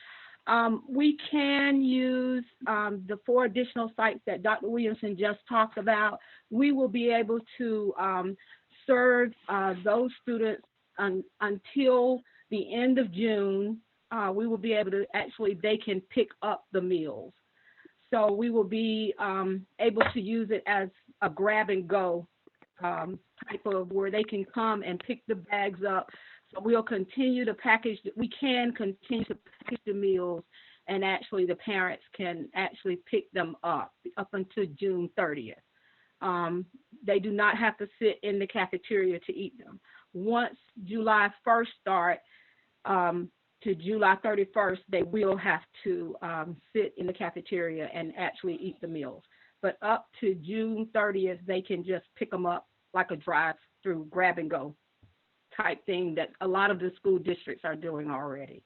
We can use the 4 additional sites that Dr. Williamson just talked about. We will be able to serve those students until the end of June. We will be able to they can pick up the meals. So we will be able to use it as a grab and go type of where they can come and pick the bags up. So we'll continue to we can continue to package the meals, and actually the parents can actually pick them up until June 30th. They do not have to sit in the cafeteria to eat them. Once July 1st start to July 31st, they will have to sit in the cafeteria and actually eat the meals. But up to June 30th, they can just pick them up like a drive-through, grab and go type thing that a lot of the school districts are doing already.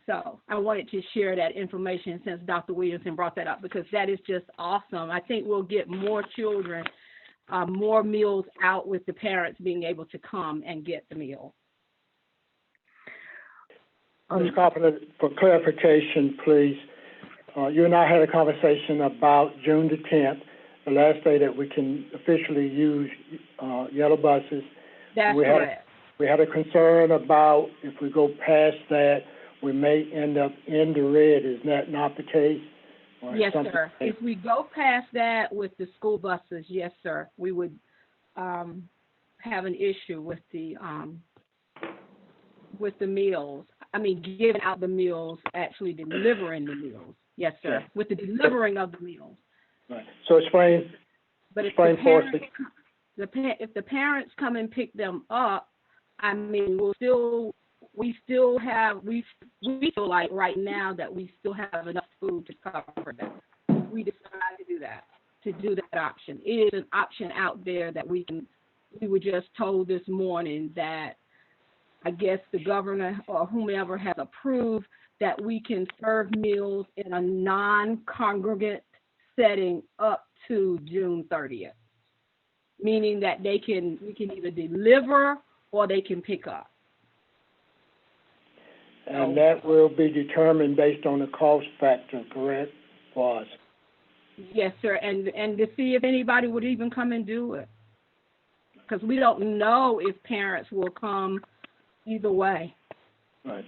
So I wanted to share that information since Dr. Williamson brought that up, because that is just awesome. I think we'll get more children, more meals out with the parents being able to come and get the meal. Ms. Carpenter, for clarification, please, you and I had a conversation about June the 10th, the last day that we can officially use yellow buses. That's correct. We had a concern about if we go past that, we may end up in the red. Is that not the case? Yes, sir. If we go past that with the school buses, yes, sir, we would have an issue with the meals. I mean, giving out the meals, actually delivering the meals. Yes, sir. Yeah. With the delivering of the meals. Right. So explain for us. If the parents come and pick them up, I mean, we feel like right now that we still have enough food to cover that. We decided to do that option. It is an option out there that we were just told this morning that I guess the governor or whomever has approved that we can serve meals in a non-congregate setting up to June 30th. Meaning that we can either deliver or they can pick up. And that will be determined based on the cost factor, correct, for us? Yes, sir, and to see if anybody would even come and do it. Because we don't know if parents will come either way. Right.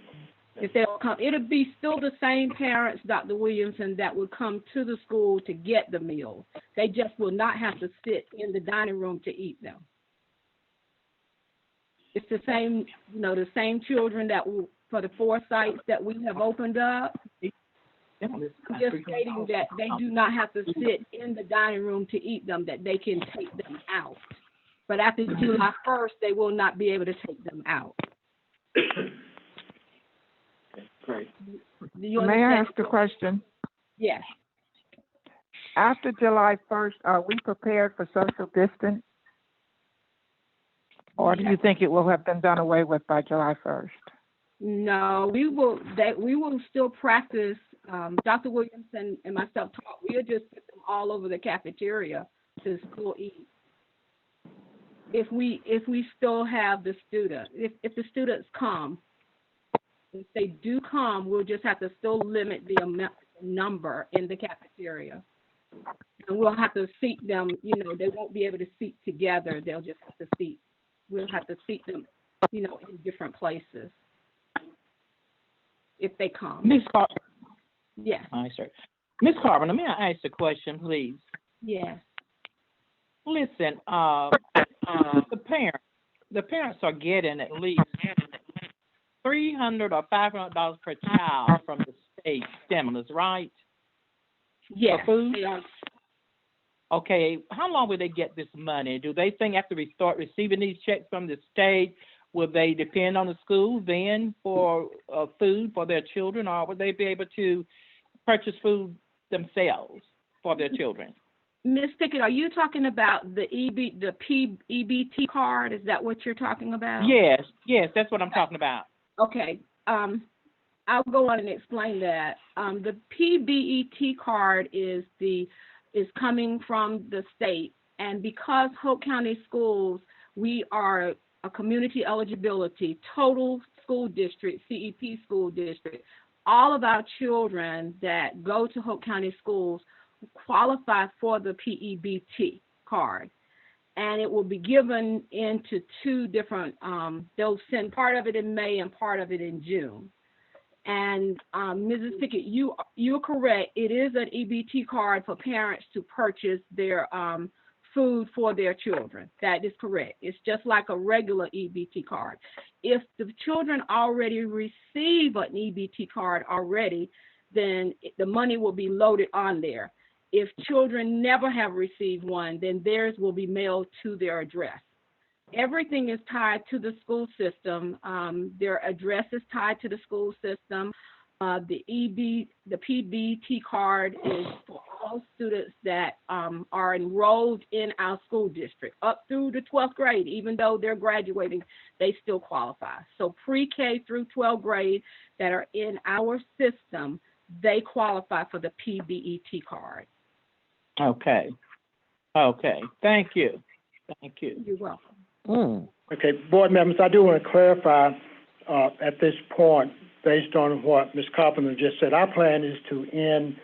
If they'll come, it'll be still the same parents, Dr. Williamson, that would come to the school to get the meals. They just will not have to sit in the dining room to eat them. It's the same, the same children that will, for the 4 sites that we have opened up. I'm just stating that they do not have to sit in the dining room to eat them, that they can take them out. But after July 1st, they will not be able to take them out. Great. May I ask a question? Yes. After July 1st, are we prepared for social distance? Or do you think it will have been done away with by July 1st? No, we will still practice. Dr. Williamson and myself taught. We'll just put them all over the cafeteria to school eat. If we still have the student, if the students come, If they do come, we'll just have to still limit the number in the cafeteria. And we'll have to seat them, they won't be able to seat together. They'll just have to we'll have to seat them, in different places if they come. Ms. Carpenter. Yes. Hi, sir. Ms. Carpenter, may I ask a question, please? Yes. Listen, the parents are getting at least $300 or $500 per child from the state stimulus, right? Yes. For food? They are. Okay, how long will they get this money? Do they think after we start receiving these checks from the state, will they depend on the school then for food for their children, or will they be able to purchase food themselves for their children? Ms. Pickett, are you talking about the EBT card? Is that what you're talking about? Yes, that's what I'm talking about. Okay. I'll go on and explain that. The PBET card is coming from the state, and because Hope County Schools, we are a community eligibility, total school district, CEP school district. All of our children that go to Hope County Schools qualify for the PEBT card, and it will be given into two different, they'll send part of it in May and part of it in June. And Mrs. Pickett, you're correct. It is an EBT card for parents to purchase their food for their children. That is correct. It's just like a regular EBT card. If the children already receive an EBT card already, then the money will be loaded on there. If children never have received one, then theirs will be mailed to their address. Everything is tied to the school system. Their address is tied to the school system. The PBT card is for all students that are enrolled in our school district up through the 12th grade. Even though they're graduating, they still qualify. So pre-K through 12th grade that are in our system, they qualify for the PBET card. Okay. Thank you. You're welcome. Okay, board members, I do want to clarify at this point, based on what Ms. Carpenter just said, our plan is to end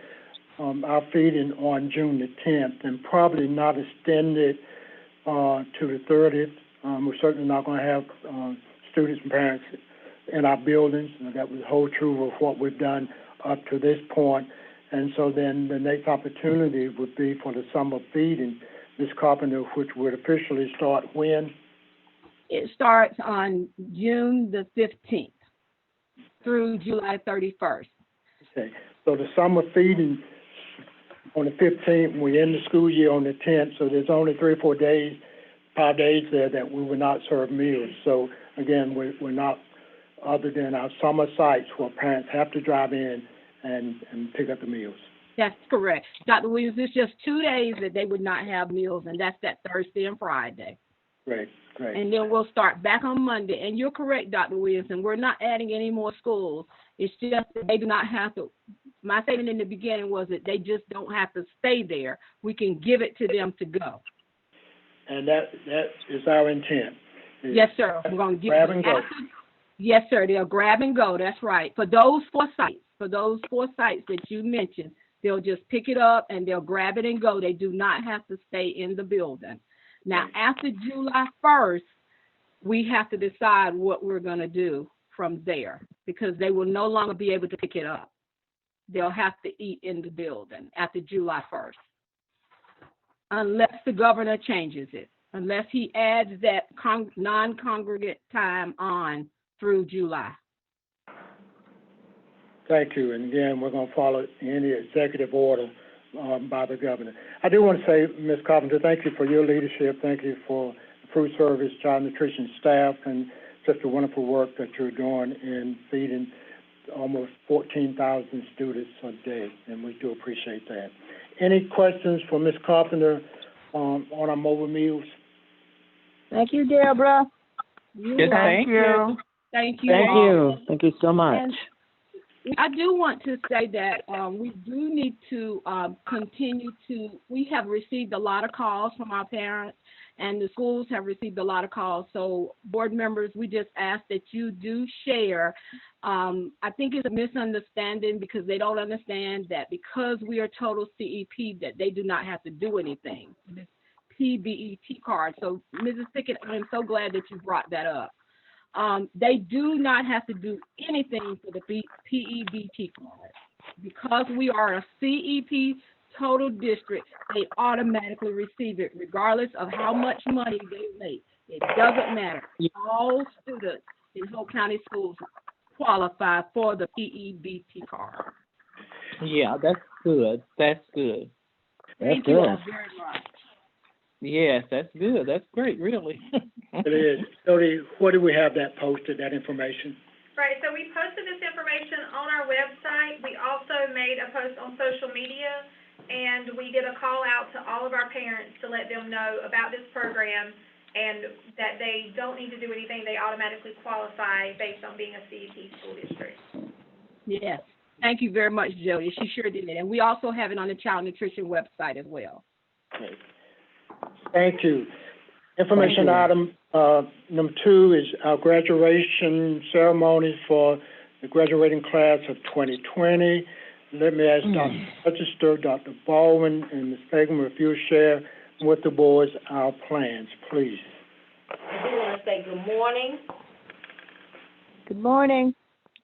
our feeding on June the 10th and probably not extend it to the 30th. We're certainly not going to have students and parents in our buildings. That would hold true of what we've done up to this point. And so then the next opportunity would be for the summer feeding, Ms. Carpenter, which would officially start when? It starts on June the 15th through July 31st. Okay, so the summer feeding on the 15th, we end the school year on the 10th, so there's only 3 or 4 days, 5 days there that we will not serve meals. So again, we're not, other than our summer sites where parents have to drive in and pick up the meals. That's correct. Dr. Williams, it's just 2 days that they would not have meals, and that's that Thursday and Friday. Great. And then we'll start back on Monday. And you're correct, Dr. Williams, and we're not adding any more schools. It's just that they do not have to. My statement in the beginning was that they just don't have to stay there. We can give it to them to go. And that is our intent. Yes, sir. We're going to give grab and go. Yes, sir. They'll grab and go. That's right. For those 4 sites, that you mentioned, they'll just pick it up and they'll grab it and go. They do not have to stay in the building. Now, after July 1st, we have to decide what we're going to do from there because they will no longer be able to pick it up. They'll have to eat in the building after July 1st, unless the governor changes it, unless he adds that non-congregate time on through July. Thank you. And again, we're going to follow any executive order by the governor. I do want to say, Ms. Carpenter, thank you for your leadership. Thank you for the food service, child nutrition staff, and just the wonderful work that you're doing in feeding almost 14,000 students a day, and we do appreciate that. Any questions for Ms. Carpenter on our mobile meals? Thank you, Deborah. Thank you. Thank you. Thank you. Thank you so much. And I do want to say that we do need to continue to, we have received a lot of calls from our parents, and the schools have received a lot of calls. So board members, we just ask that you do share. I think it's a misunderstanding because they don't understand that because we are total CEP that they do not have to do anything. This PBET card. So Mrs. Pickett, I'm so glad that you brought that up. They do not have to do anything for the PEBT card. Because we are a CEP total district, they automatically receive it regardless of how much money they make. It doesn't matter. All students in Hope County schools qualify for the PEBT card. Yeah, that's good. That's good. Thank you all very much. Yes, that's good. That's great, really. It is. Jody, where do we have that posted, that information? Right, so we posted this information on our website. We also made a post on social media, and we did a call out to all of our parents to let them know about this program and that they don't need to do anything. They automatically qualify based on being a CEP school district. Yes. Thank you very much, Jody. She sure did it. And we also have it on the child nutrition website as well. Okay. Thank you. Information item number 2 is our graduation ceremony for the graduating class of 2020. Let me ask Dr. Register, Dr. Baldwin, and Ms. Fagan if you'll share with the boards our plans, please. I do want to say good morning. Good morning.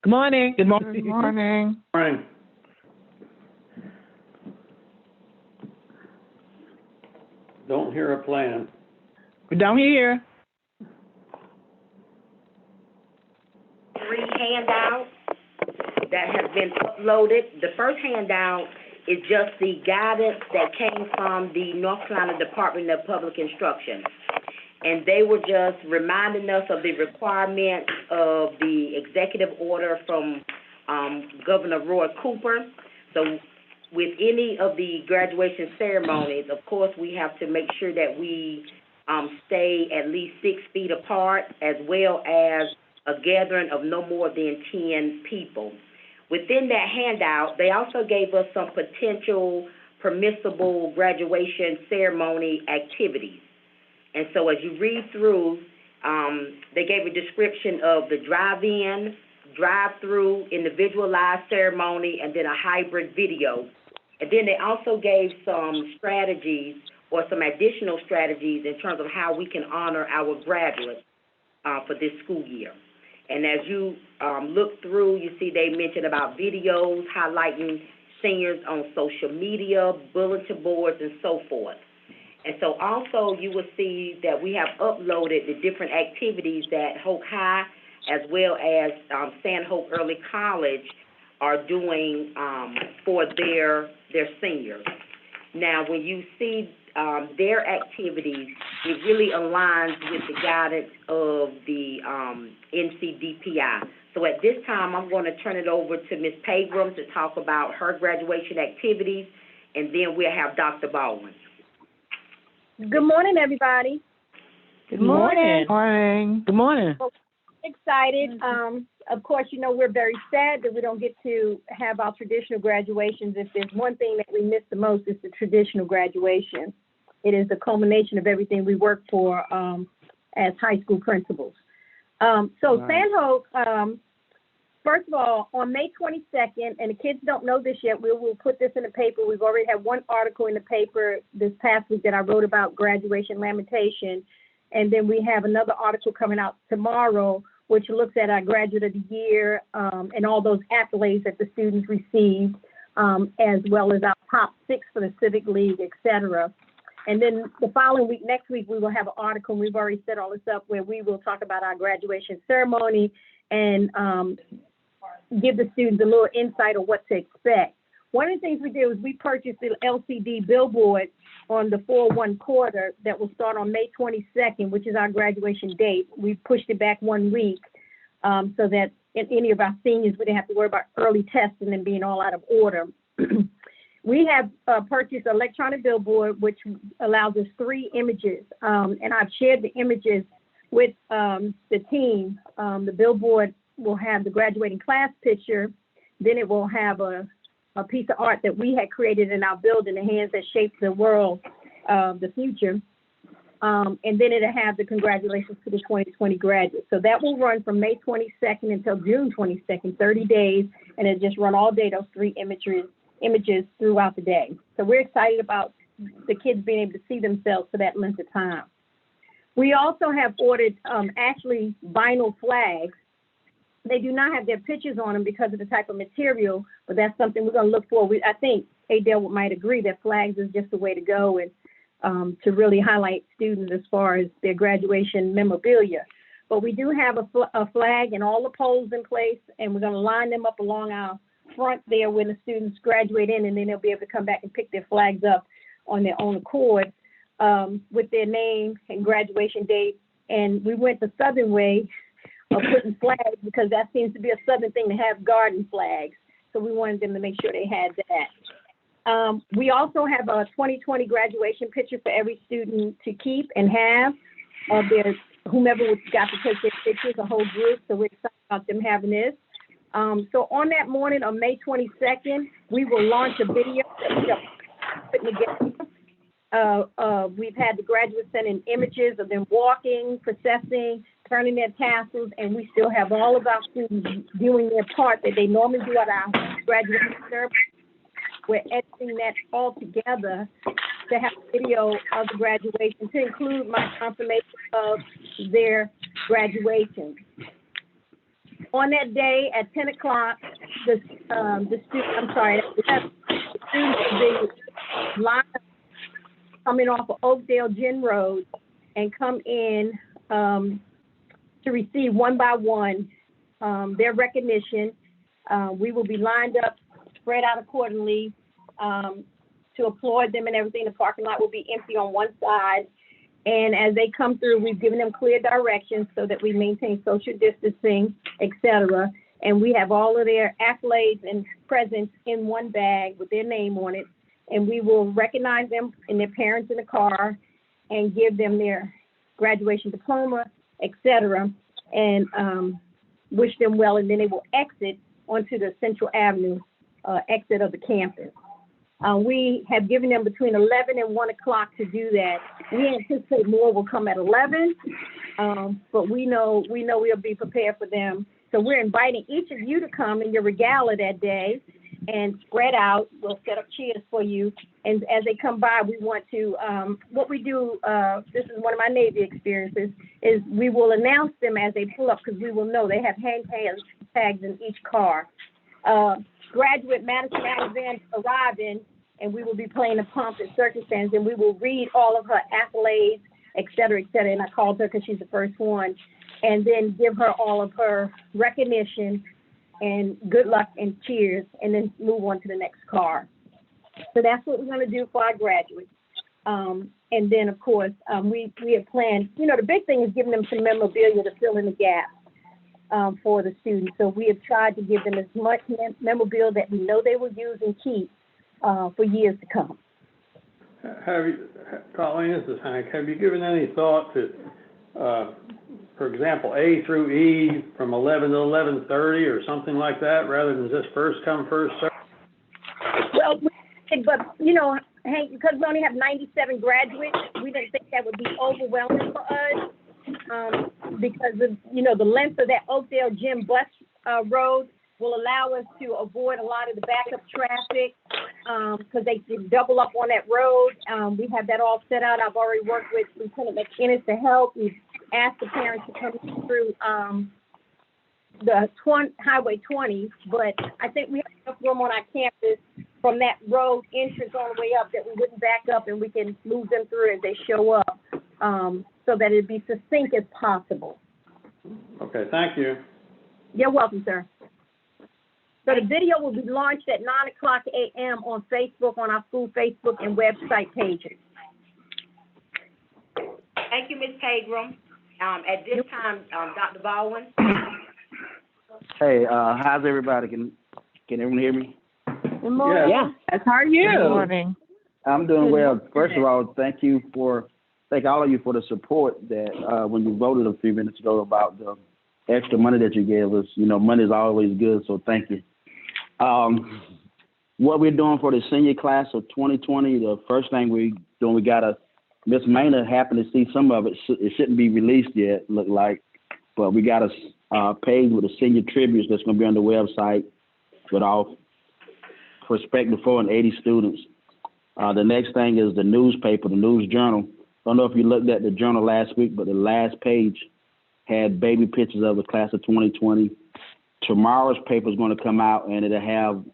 Good morning. Good morning. Morning. Don't hear a plan. We don't hear. 3 handouts that have been uploaded. The first handout is just the guidance that came from the North Carolina Department of Public Instruction. And they were just reminding us of the requirements of the executive order from Governor Roy Cooper. So with any of the graduation ceremonies, of course, we have to make sure that we stay at least 6 feet apart, as well as a gathering of no more than 10 people. Within that handout, they also gave us some potential permissible graduation ceremony activities. And so as you read through, they gave a description of the drive-in, drive-through, individualized ceremony, and then a hybrid video. And then they also gave some strategies or some additional strategies in terms of how we can honor our graduates for this school year. And as you look through, you see they mentioned about videos highlighting seniors on social media, bulletin boards, and so forth. And so also you will see that we have uploaded the different activities that Hope High as well as San Hope Early College are doing for their seniors. Now, when you see their activities, it really aligns with the guidance of the NCDPI. So at this time, I'm going to turn it over to Ms. Pegram to talk about her graduation activities, and then we'll have Dr. Baldwin. Good morning, everybody. Good morning. Morning. Good morning. Excited. Of course, you know, we're very sad that we don't get to have our traditional graduations. If there's one thing that we miss the most, it's the traditional graduation. It is the culmination of everything we work for as high school principals. San Hope, first of all, on May 22nd, and the kids don't know this yet, we will put this in the paper. We've already had one article in the paper this past week that I wrote about graduation lamentation. And then we have another article coming out tomorrow, which looks at our graduate of the year and all those accolades that the students received, as well as our top 6 for the Civic League, et cetera. And then the following week, next week, we will have an article, and we've already set all this up, where we will talk about our graduation ceremony and give the students a little insight on what to expect. One of the things we did was we purchased an LCD billboard on the 4-1 quarter that will start on May 22nd, which is our graduation date. We pushed it back 1 week so that any of our seniors, we didn't have to worry about early testing and being all out of order. We have purchased an electronic billboard, which allows us 3 images, and I've shared the images with the team. The billboard will have the graduating class picture, then it will have a piece of art that we had created in our building, the hands that shape the world, the future. And then it'll have the congratulations to the 2020 graduates. So that will run from May 22nd until June 22nd, 30 days, and it'll just run all day, those 3 images throughout the day. So we're excited about the kids being able to see themselves for that length of time. We also have ordered actually vinyl flags. They do not have their pictures on them because of the type of material, but that's something we're going to look for. I think Adele might agree that flags is just the way to go, and to really highlight students as far as their graduation memorabilia. But we do have a flag and all the poles in place, and we're going to line them up along our front there when the students graduate in, and then they'll be able to come back and pick their flags up on their own accord with their name and graduation date. And we went the Southern way of putting flags because that seems to be a Southern thing to have garden flags. So we wanted them to make sure they had that. We also have a 2020 graduation picture for every student to keep and have of their whomever got to take their pictures, the whole group. So we're excited about them having this. So on that morning of May 22nd, we will launch a video that we are putting together. We've had the graduates send in images of them walking, processing, turning their tassels, and we still have all of our students doing their part that they normally do at our graduation ceremony. We're editing that all together to have a video of the graduation to include my confirmation of their graduation. On that day at 10 o'clock, the students will be lined up coming off of Oakdale Gin Road and come in to receive one by one their recognition. We will be lined up, spread out accordingly to applaud them and everything. The parking lot will be empty on one side. And as they come through, we've given them clear directions so that we maintain social distancing, et cetera. And we have all of their accolades and presents in one bag with their name on it. And we will recognize them and their parents in the car and give them their graduation diploma, et cetera, and wish them well. And then they will exit onto the Central Avenue exit of the campus. We have given them between 11 and 1 o'clock to do that. We anticipate more will come at 11, but we know we'll be prepared for them. So we're inviting each of you to come in your regala that day and spread out. We'll set up chairs for you. And as they come by, we want to, what we do, this is one of my Navy experiences, is we will announce them as they pull up because we will know they have hang tags in each car. Graduate Madison Alexander arriving, and we will be playing the pomp and circumstance, and we will read all of her accolades, et cetera, and I called her because she's the first one, and then give her all of her recognition and good luck and cheers, and then move on to the next car. So that's what we're going to do for our graduates. And then, of course, we have planned, the big thing is giving them some memorabilia to fill in the gaps. For the students. So we have tried to give them as much memorabilia that we know they will use and keep for years to come. Colleen, this is Hank. Have you given any thought to, for example, A through E from 11 to 11:30 or something like that, rather than just first come, first served? Well, but Hank, because we only have 97 graduates, we didn't think that would be overwhelming for us. Because of, the length of that Oakdale Gym bus road will allow us to avoid a lot of the backup traffic because they double up on that road. We have that all set out. I've already worked with Lieutenant McInnes to help. We've asked the parents to come through the Highway 20, but I think we have enough room on our campus from that road entrance all the way up that we wouldn't back up, and we can move them through as they show up. So that it'd be succinct as possible. Okay, thank you. You're welcome, sir. So the video will be launched at 9 o'clock a.m. on Facebook, on our school Facebook and website pages. Thank you, Ms. Pagram. At this time, Dr. Baldwin. Hey, how's everybody? Can everyone hear me? Good morning. Yeah. How are you? Good morning. I'm doing well. First of all, thank all of you for the support that when you voted a few minutes ago about the extra money that you gave us. Money is always good, so thank you. What we're doing for the senior class of 2020, the first thing we're doing, we got to Miss Maynard happened to see some of it. It shouldn't be released yet, look like, but we got a page with the senior tributes that's going to be on the website with all prospective 480 students. The next thing is the newspaper, the News Journal. Don't know if you looked at the journal last week, but the last page had baby pictures of the class of 2020. Tomorrow's paper is going to come out, and it'll have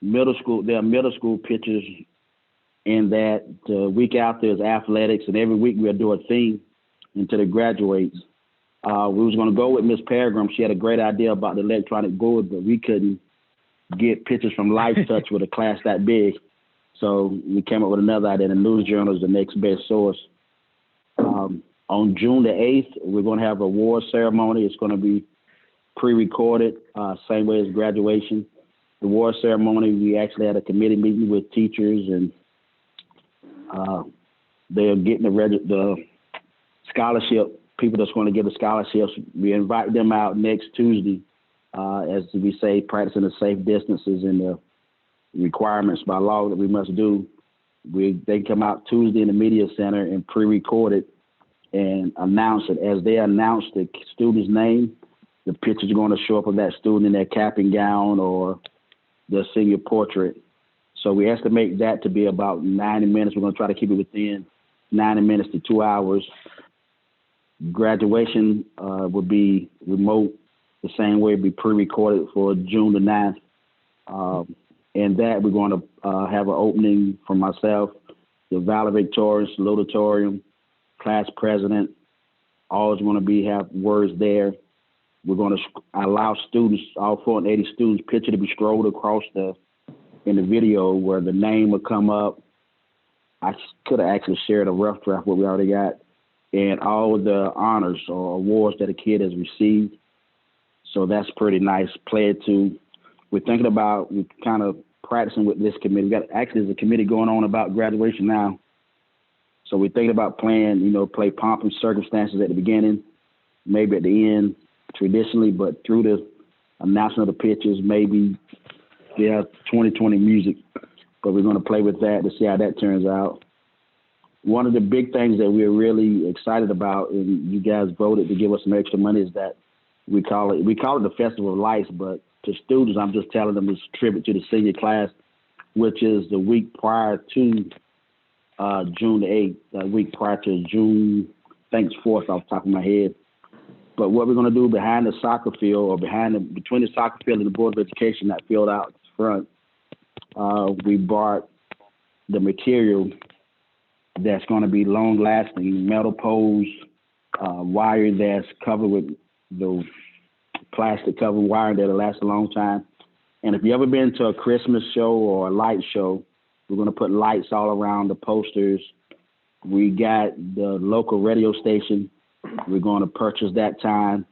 middle school pictures. In that the week after is athletics, and every week we'll do a theme until the graduates. We was going to go with Miss Peregrine. She had a great idea about the electronic board, but we couldn't get pictures from Life Touch with a class that big. So we came up with another idea. The News Journal is the next best source. On June the 8th, we're going to have a award ceremony. It's going to be pre-recorded, same way as graduation. The award ceremony, we actually had a committee meeting with teachers, and they're getting the scholarship, people that's going to get the scholarships. We invite them out next Tuesday, as we say, practicing the safe distances and the requirements by law that we must do. They come out Tuesday in the media center and pre-record it and announce it. As they announce the student's name, the pictures are going to show up of that student in their cap and gown or their senior portrait. So we estimate that to be about 90 minutes. We're going to try to keep it within 90 minutes to 2 hours. Graduation will be remote, the same way, it'll be pre-recorded for June the 9th. And that we're going to have an opening for myself, the valedictorian, salutatorian, class president. All is going to have words there. We're going to allow students, all 480 students, picture to be scrolled across in the video where the name would come up. I could have actually shared a rough draft what we already got, and all of the honors or awards that a kid has received. So that's pretty nice. We're kind of practicing with this committee. There's a committee going on about graduation now. So we're thinking about play pomp and circumstances at the beginning, maybe at the end, traditionally, but through the announcement of the pictures, maybe 2020 music, but we're going to play with that to see how that turns out. One of the big things that we're really excited about, and you guys voted to give us some extra money, is that we call it the Festival of Lights, but to students, I'm just telling them it's a tribute to the senior class, which is the week prior to June the 8th, the week prior to June, I think it's 4th off the top of my head. But what we're going to do behind the soccer field, or between the soccer field and the Board of Education, that field out front, we bought the material that's going to be long-lasting, metal poles, wire that's covered with the plastic covered wire that'll last a long time. And if you ever been to a Christmas show or a light show, we're going to put lights all around the posters. We got the local radio station. We're going to purchase that time.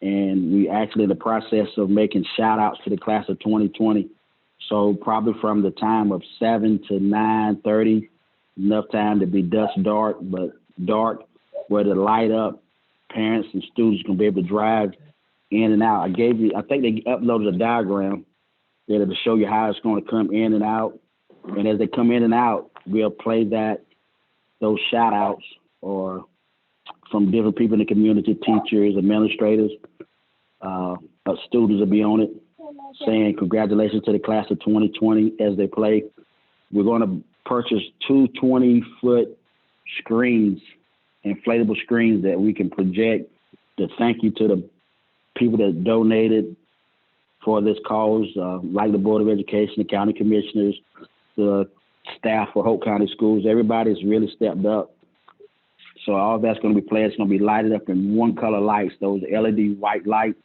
And we actually in the process of making shout outs to the class of 2020. So probably from the time of 7 to 9:30, enough time to be dark, where to light up. Parents and students can be able to drive in and out. I think they uploaded a diagram there to show you how it's going to come in and out. And as they come in and out, we'll play those shout outs or from different people in the community, teachers, administrators, students will be on it, saying congratulations to the class of 2020 as they play. We're going to purchase 2 20-foot screens, inflatable screens that we can project to thank you to the people that donated for this cause, like the Board of Education, the county commissioners, the staff for Hope County Schools. Everybody's really stepped up. So all that's going to be played. It's going to be lighted up in one color lights, those LED white lights.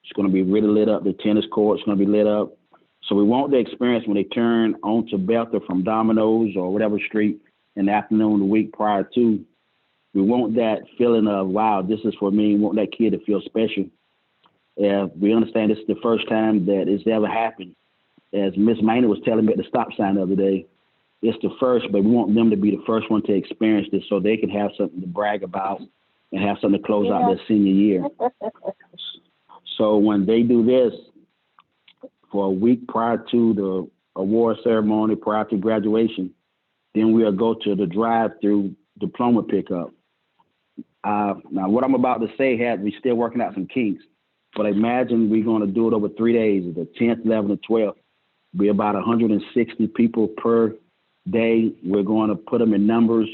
It's going to be really lit up. The tennis court's going to be lit up. So we want the experience when they turn onto Belter from Domino's or whatever street in the afternoon the week prior to. We want that feeling of, wow, this is for me. We want that kid to feel special. We understand this is the first time that it's ever happened. As Miss Maynard was telling me at the stop sign the other day, it's the first, but we want them to be the first one to experience this so they can have something to brag about and have something to close out their senior year. So when they do this for a week prior to the award ceremony, prior to graduation, Then we'll go to the drive-through diploma pickup. Now, what I'm about to say, we're still working out some kinks, but imagine we're going to do it over 3 days, the 10th, 11th, and 12th. Be about 160 people per day. We're going to put them in numbers.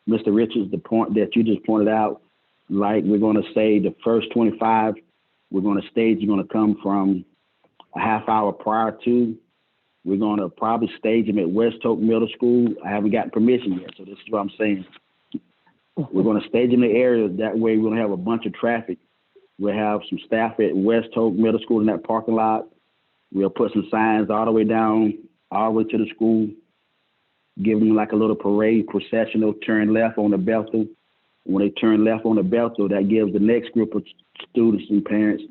Mr. Richards, the point that you just pointed out, like we're going to say the first 25, we're going to stage, you're going to come from a half hour prior to. We're going to probably stage them at West Hope Middle School. I haven't gotten permission yet, so this is what I'm saying. We're going to stage in the area. That way we don't have a bunch of traffic. We'll have some staff at West Hope Middle School in that parking lot. We'll put some signs all the way down, all the way to the school, give them like a little parade, processional, turn left on the Bethel. When they turn left on the Bethel, that gives the next group of students and parents,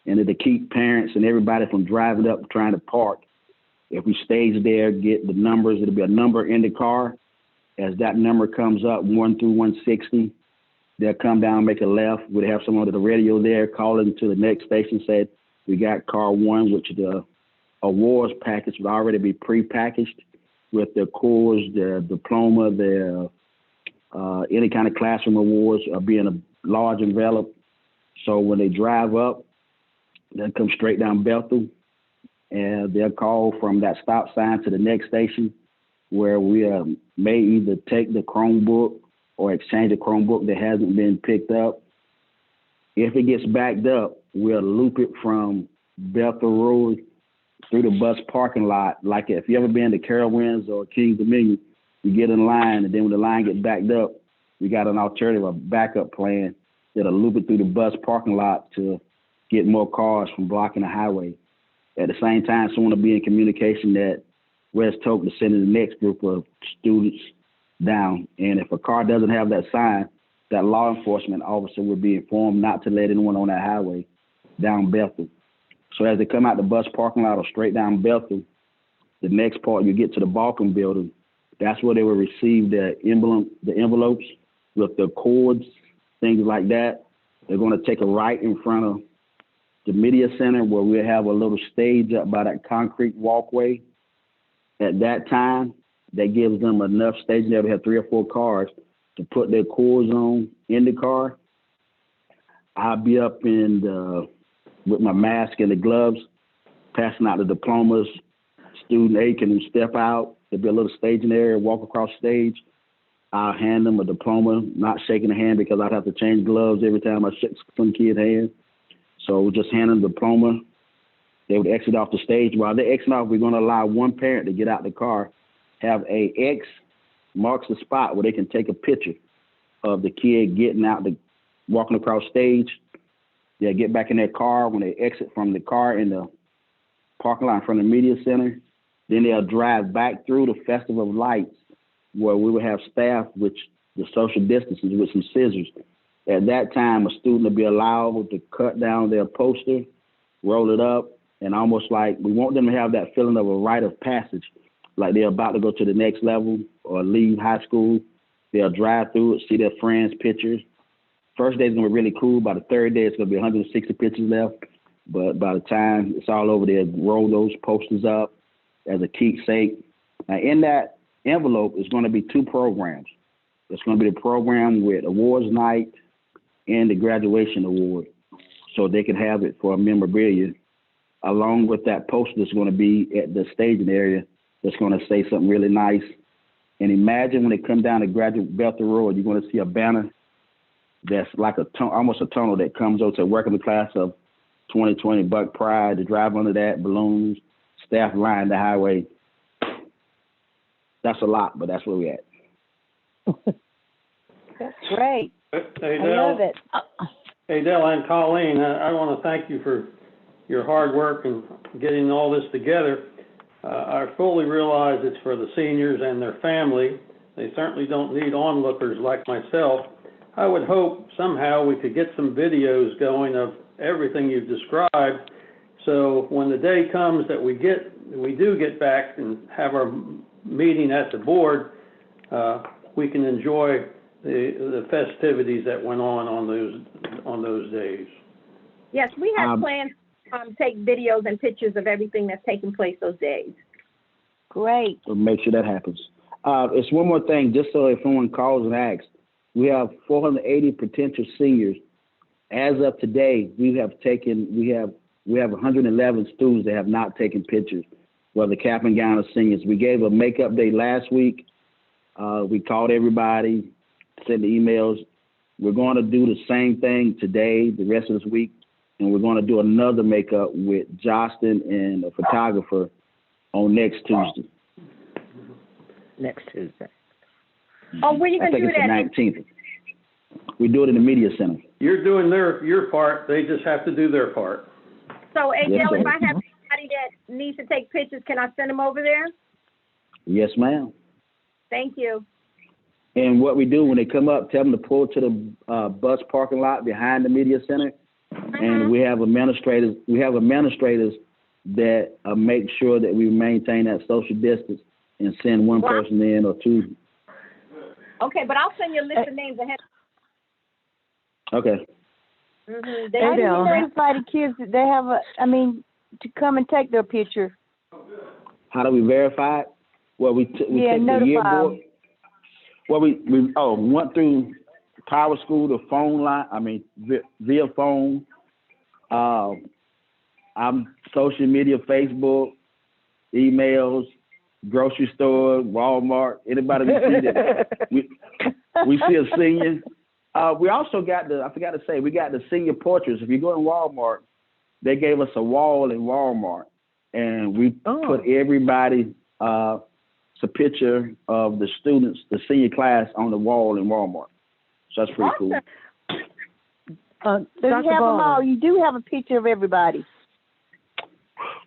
and to keep parents and everybody from driving up trying to park. If we stage there, get the numbers, it'll be a number in the car. As that number comes up, 1 through 160, they'll come down, make a left. We'll have someone at the radio there calling to the next station, said, we got car 1, which the awards package would already be pre-packaged with the course, the diploma, the any kind of classroom awards are being a large envelope. So when they drive up, they'll come straight down Bethel, and they'll call from that stop sign to the next station, where we may either take the Chromebook or exchange the Chromebook that hasn't been picked up. If it gets backed up, we'll loop it from Bethel Road through the bus parking lot. Like if you ever been to Carowinds or Kings Dominion, you get in line, and then when the line gets backed up, we got an alternative, a backup plan that'll loop it through the bus parking lot to get more cars from blocking the highway. At the same time, someone will be in communication that West Hope to send the next group of students down. And if a car doesn't have that sign, that law enforcement officer will be informed not to let anyone on that highway down Bethel. So as they come out the bus parking lot or straight down Bethel, the next part, you get to the Balkan building. That's where they will receive the envelopes with the cords, things like that. They're going to take a right in front of the media center, where we'll have a little stage up by that concrete walkway. At that time, that gives them enough staging there to have 3 or 4 cars to put their cords on in the car. I'll be up with my mask and the gloves, passing out the diplomas. Student A can step out. There'll be a little staging area, walk across stage. I'll hand them a diploma, not shaking the hand because I'd have to change gloves every time I shake some kid's hand. So we'll just hand them the diploma. They would exit off the stage. While they exit off, we're going to allow one parent to get out the car, have a X marks the spot where they can take a picture of the kid getting out, walking across stage. They'll get back in their car. When they exit from the car in the parking lot in front of the media center, then they'll drive back through the Festival of Lights, where we will have staff with the social distances with some scissors. At that time, a student will be allowed to cut down their poster, roll it up, and almost like we want them to have that feeling of a rite of passage, like they're about to go to the next level or leave high school. They'll drive through it, see their friends' pictures. First day is going to be really cool. By the third day, it's going to be 160 pictures left. But by the time it's all over, they'll roll those posters up as a keepsake. Now, in that envelope is going to be 2 programs. It's going to be the program with awards night and the graduation award, so they can have it for a memorabilia. Along with that poster that's going to be at the staging area that's going to say something really nice. And imagine when they come down to Graduate Bethel Road, you're going to see a banner that's like almost a tunnel that comes over to welcome the class of 2020 Buck Pride. To drive under that, balloons, staff line the highway. That's a lot, but that's where we're at. That's great. Hey, I love it. Hey, Dell and Colleen, I want to thank you for your hard work in getting all this together. I fully realize it's for the seniors and their family. They certainly don't need onlookers like myself. I would hope somehow we could get some videos going of everything you've described, so when the day comes that we do get back and have our meeting at the board, we can enjoy the festivities that went on those days. Yes, we have plans to take videos and pictures of everything that's taking place those days. Great. So make sure that happens. It's one more thing, just so if someone calls and asks. We have 480 potential seniors. As of today, we have 111 students that have not taken pictures, whether cap and gown or seniors. We gave a makeup day last week. We called everybody, sent the emails. We're going to do the same thing today, the rest of this week, and we're going to do another makeup with Justin and a photographer on next Tuesday. Next Tuesday. Oh, where you I gonna think do it's that? the 19th. We do it in the media center. You're doing your part, they just have to do their part. So, Yes, AJ, if ma'am. I have anybody that needs to take pictures, can I send them over there? Yes, ma'am. Thank you. And what we do when they come up, tell them to pull to the bus parking lot behind the media center, and we have administrators. That make sure that we maintain that social distance and send one person in or two. Okay, but I'll send you a list of names ahead. Okay. Mm-hmm. How do you notify the kids that they have to come and take their picture? How do we verify it? Well, we take the notify yearbook. them. Well, we went through Power School, the phone line. Via phone. I'm social media, Facebook, emails, grocery store, Walmart. Anybody we see that we see a senior. We also got I forgot to say, we got the senior portraits. If you go in Walmart, they gave us a wall in Walmart, and we put everybody a picture of the students, the senior class, on the wall in Walmart. So that's pretty cool. So you have them all. You do have a picture of everybody.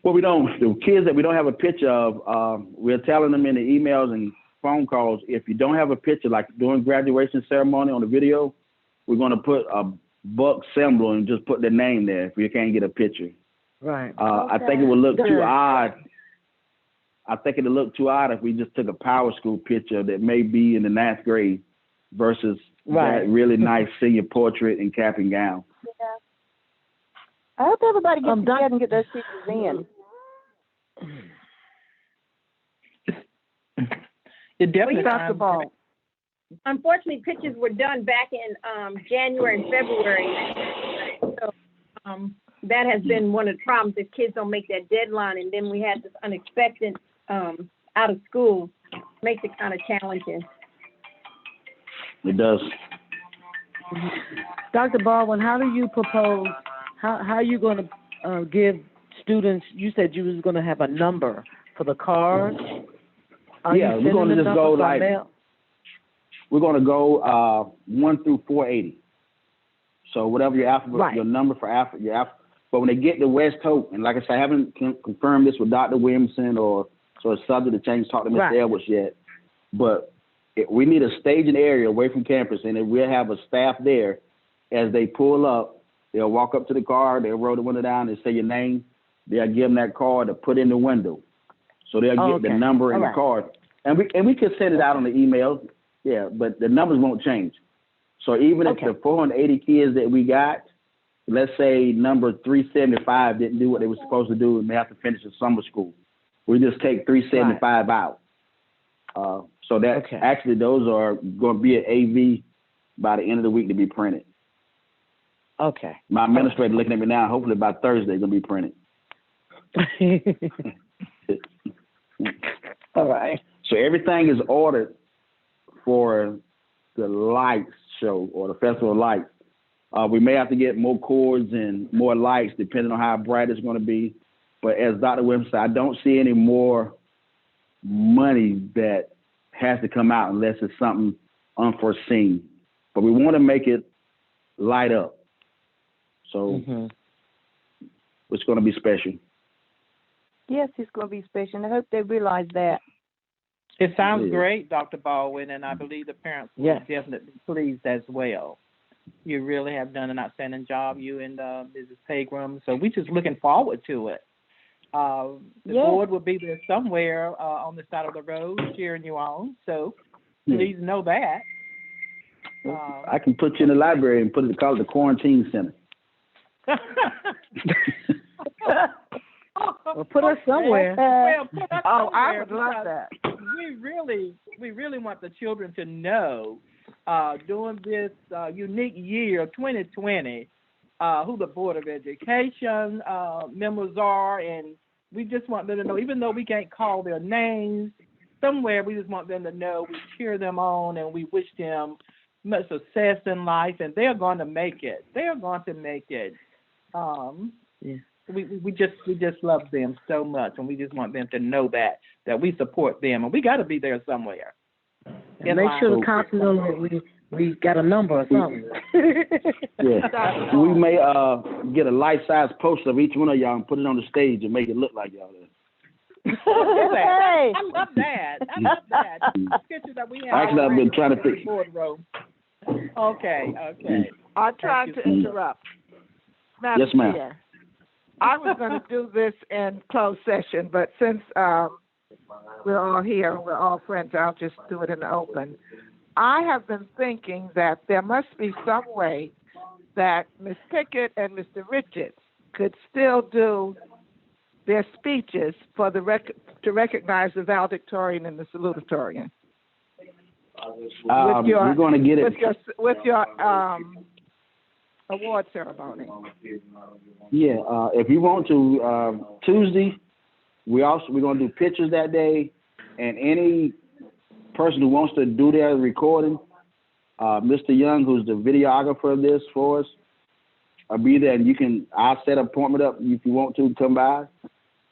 Well, we don't. The kids that we don't have a picture of, we're telling them in the emails and phone calls, if you don't have a picture, like during graduation ceremony on the video, we're going to put a buck symbol and just put their name there if you can't get a picture. Right. I think it would look too odd. I think it would look too odd if we just took a Power School picture that may be in the 9th grade versus that really nice senior portrait and cap and gown. Yeah. I hope everybody gets together and get those pictures in. It definitely Dr. Ball. Unfortunately, pictures were done back in January and February. So that has been one of the problems if kids don't make that deadline, and then we had this unexpected out of school. Makes it kind of challenging. It does. Dr. Baldwin, how do you propose, how are you going to give students, you said you was going to have a number for the cards? Yeah, we're going to just go like, we're going to go 1 through 480. So whatever your alphabet, your number for alphabet, but when they get to West Hope, and like I said, I haven't confirmed this with Dr. Williamson so it's subject to change, talk to Mr. Edwards yet, but we need a staging area away from campus, and then we'll have a staff there. As they pull up, they'll walk up to the car, they'll roll the window down and say your name. They'll give them that card to put in the window. So they'll get the number and the card. And we can send it out on the email, but the numbers won't change. So even if the 480 kids that we got, let's say number 375 didn't do what they were supposed to do and they have to finish the summer school, we just take 375 out. So that actually those are going to be an AV by the end of the week to be printed. Okay. My administrator looking at me now. Hopefully by Thursday it's going to be printed. All right. So everything is ordered for the lights show or the Festival of Lights. We may have to get more cords and more lights depending on how bright it's going to be. But as Dr. Williams said, I don't see any more money that has to come out unless it's something unforeseen. But we want to make it light up. So it's going to be special. Yes, it's going to be special, and I hope they realize that. It sounds great, Dr. Baldwin, and I believe the parents will be definitely pleased as well. You really have done an outstanding job, you and Mrs. Pegram. So we're just looking forward to it. The board will be there somewhere on the side of the road cheering you on. So please know that. I can put you in the library and call it the quarantine center. Well, put us somewhere. Well, put us somewhere I would love that. We really we really want the children to know, during this, unique year of 2020, who the Board of Education, members are, and we just want them to know, even though we can't call their names, somewhere we just want them to know we cheer them on and we wish them much success in life, and they're going to make it. They're going to make it. We just love them so much, and we just want them to know that we support them, and we got to be there somewhere. And make sure the council knows that we got a number or something. Yeah, we may get a life-size poster of each one of y'all and put it on the stage and make it look like y'all. Hey, I love that. Picture that we have. Actually, I've been trying to think. Boardroom. Okay. I'm trying to interrupt. Madam Yes, ma'am. Chair, I was going to do this in closed session, but since we're all here and we're all friends, I'll just do it in the open. I have been thinking that there must be some way that Ms. Pickett and Mr. Richards could still do their speeches for the to recognize the valedictorian and the salutatorian. We're going to get it. With your award ceremony. Yeah, if you want to, Tuesday, we're going to do pictures that day, and any person who wants to do their recording, Mr. Young, who's the videographer of this for us, I'll be there, and I'll set an appointment up if you want to come by,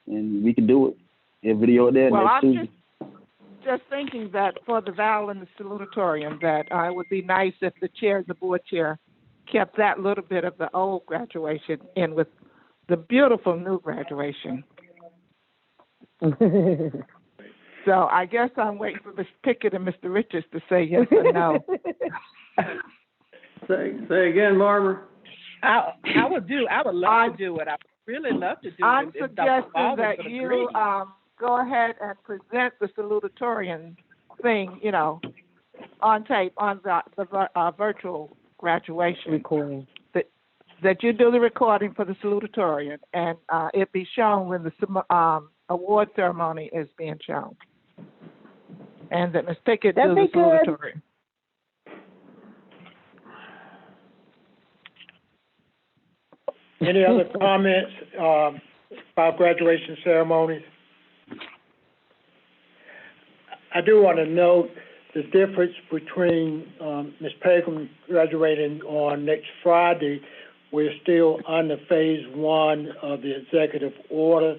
and we can do it and video it there next Tuesday. Just thinking that for the vow and the salutatorian, that it would be nice if the chair, the board chair, kept that little bit of the old graduation in with the beautiful new graduation. So I guess I'm waiting for Ms. Pickett and Mr. Richards to say yes or no. Say again, Barbara. I would love to do it. I would really love to do it. I'm suggesting that you go ahead and present the salutatorian thing, on tape on the virtual graduation recording. That you do the recording for the salutatorian, and it be shown when the award ceremony is being shown, and that Ms. Pickett do the salutatorian. Any other comments about graduation ceremonies? I do want to note the difference between Ms. Pegum graduating on next Friday. We're still under phase 1 of the executive order,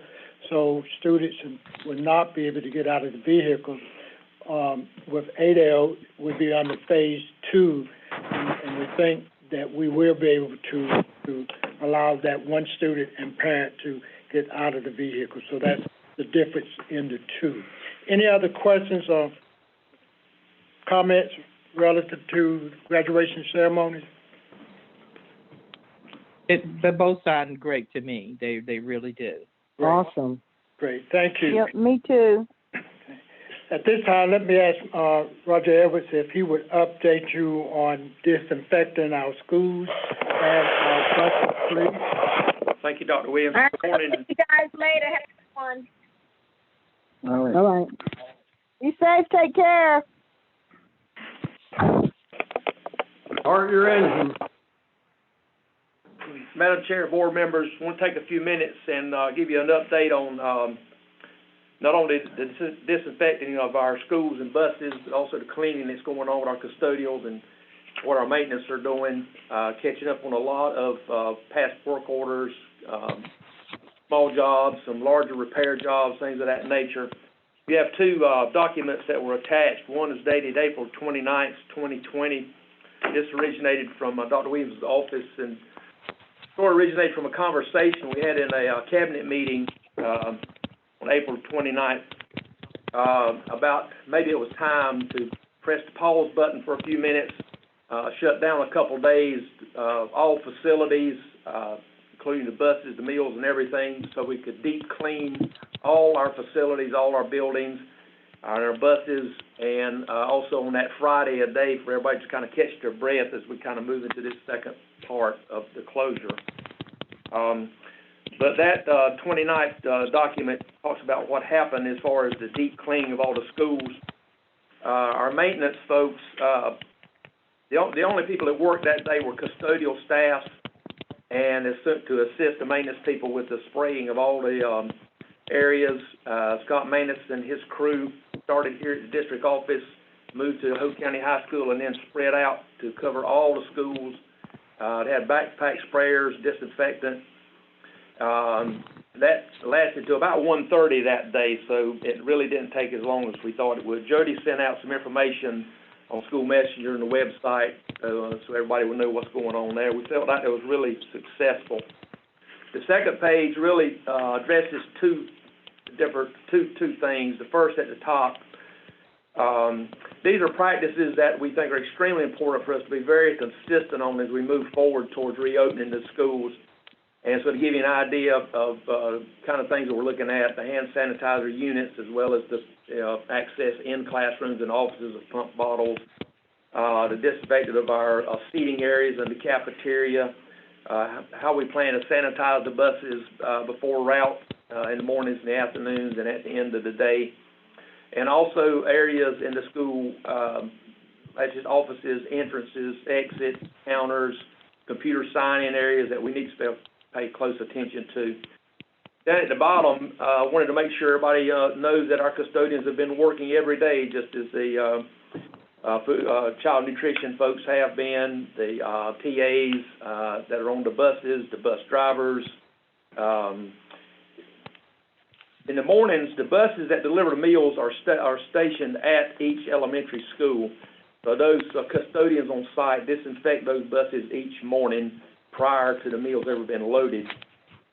so students will not be able to get out of the vehicle. With ADL, we'll be under phase 2, and we think that we will be able to allow that one student and parent to get out of the vehicle. So that's the difference in the two. Any other questions or comments relative to graduation ceremonies? They both sound great to me. They really do. Great. Awesome. Great, thank you. Yep, me too. At this time, let me ask Roger Edwards if he would update you on disinfecting our schools and our buses, please. Thank you, Dr. Williams. Good morning. See you guys later. Have fun. All right. Be safe. Take care. Start your engine. Madam Chair, board members, I want to take a few minutes and give you an update on not only the disinfecting of our schools and buses, but also the cleaning that's going on with our custodials and what our maintenance are doing, catching up on a lot of past work orders, small jobs, some larger repair jobs, things of that nature. We have two documents that were attached. One is dated April 29th, 2020. This originated from Dr. Williams' office and sort of originated from a conversation we had in a cabinet meeting on April 29th about maybe it was time to press the pause button for a few minutes, shut down a couple of days, all facilities, including the buses, the meals, and everything, so we could deep clean all our facilities, all our buildings, our buses, and also on that Friday a day for everybody to kind of catch their breath as we kind of move into this second part of the closure. But that 29th document talks about what happened as far as the deep cleaning of all the schools. our maintenance folks, the only people that worked that day were custodial staff and to assist the maintenance people with the spraying of all the areas. Scott Maintenance and his crew started here at the district office, moved to Hope County High School, and then spread out to cover all the schools. They had backpack sprayers, disinfectant. That lasted to about 1:30 that day, so it really didn't take as long as we thought it would. Jody sent out some information on School Messenger and the website, so everybody would know what's going on there. We felt like it was really successful. The second page really addresses two things. The first at the top, these are practices that we think are extremely important for us to be very consistent on as we move forward towards reopening the schools. And so to give you an idea of kind of things that we're looking at, the hand sanitizer units, as well as the access in classrooms and offices of pump bottles, the disinfectant of our seating areas and the cafeteria, how we plan to sanitize the buses before route in the mornings and the afternoons and at the end of the day. And also areas in the school, such as offices, entrances, exits, counters, computer sign-in areas that we need to pay close attention to. Down at the bottom, I wanted to make sure everybody knows that our custodians have been working every day, just as the child nutrition folks have been, the TAs that are on the buses, the bus drivers. In the mornings, the buses that deliver the meals are stationed at each elementary school. So those custodians on site disinfect those buses each morning prior to the meals ever been loaded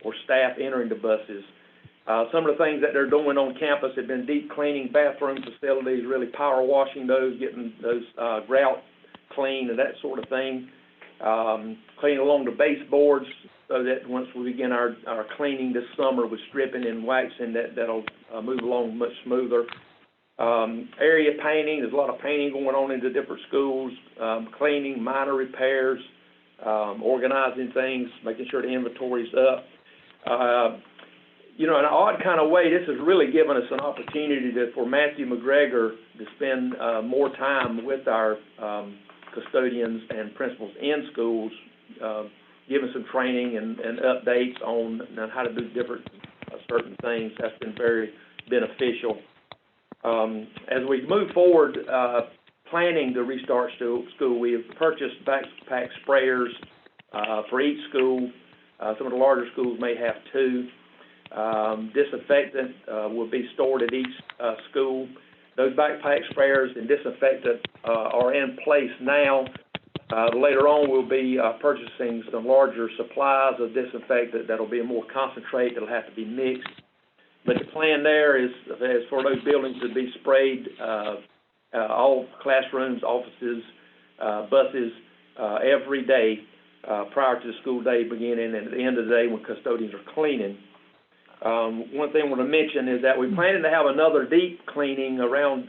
or staff entering the buses. Some of the things that they're doing on campus have been deep cleaning bathroom facilities, really power washing those, getting those grout clean and that sort of thing. Cleaning along the baseboards so that once we begin our cleaning this summer with stripping and waxing, that'll move along much smoother. Area painting, there's a lot of painting going on in the different schools, cleaning, minor repairs, organizing things, making sure the inventory's up. In an odd kind of way, this has really given us an opportunity for Matthew McGregor to spend more time with our custodians and principals in schools, giving some training and updates on how to do different certain things. That's been very beneficial. As we move forward, planning to restart school, we have purchased backpack sprayers for each school. Some of the larger schools may have two. Disinfectant will be stored at each school. Those backpack sprayers and disinfectant are in place now. Later on, we'll be purchasing some larger supplies of disinfectant that'll be a more concentrate. That'll have to be mixed. But the plan there is for those buildings to be sprayed, all classrooms, offices, buses, every day prior to the school day beginning and at the end of the day when custodians are cleaning. One thing I want to mention is that we're planning to have another deep cleaning around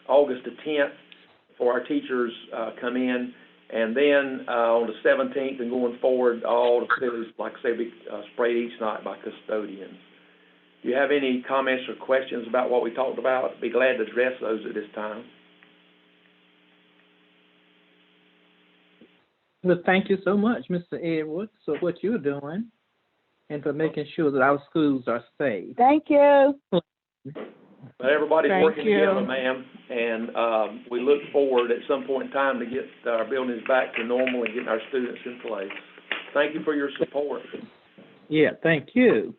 August the 10th for our teachers come in. And then on the 17th and going forward, all the facilities, like I say, be sprayed each night by custodians. Do you have any comments or questions about what we talked about? I'd be glad to address those at this time. Well, thank you so much, Mr. Edwards, for what you're doing and for making sure that our schools are safe. Thank you. But everybody's working together, ma'am, and we look forward at some point in time to get our buildings back to normal and getting our students in place. Thank you for your support. Yeah, thank you.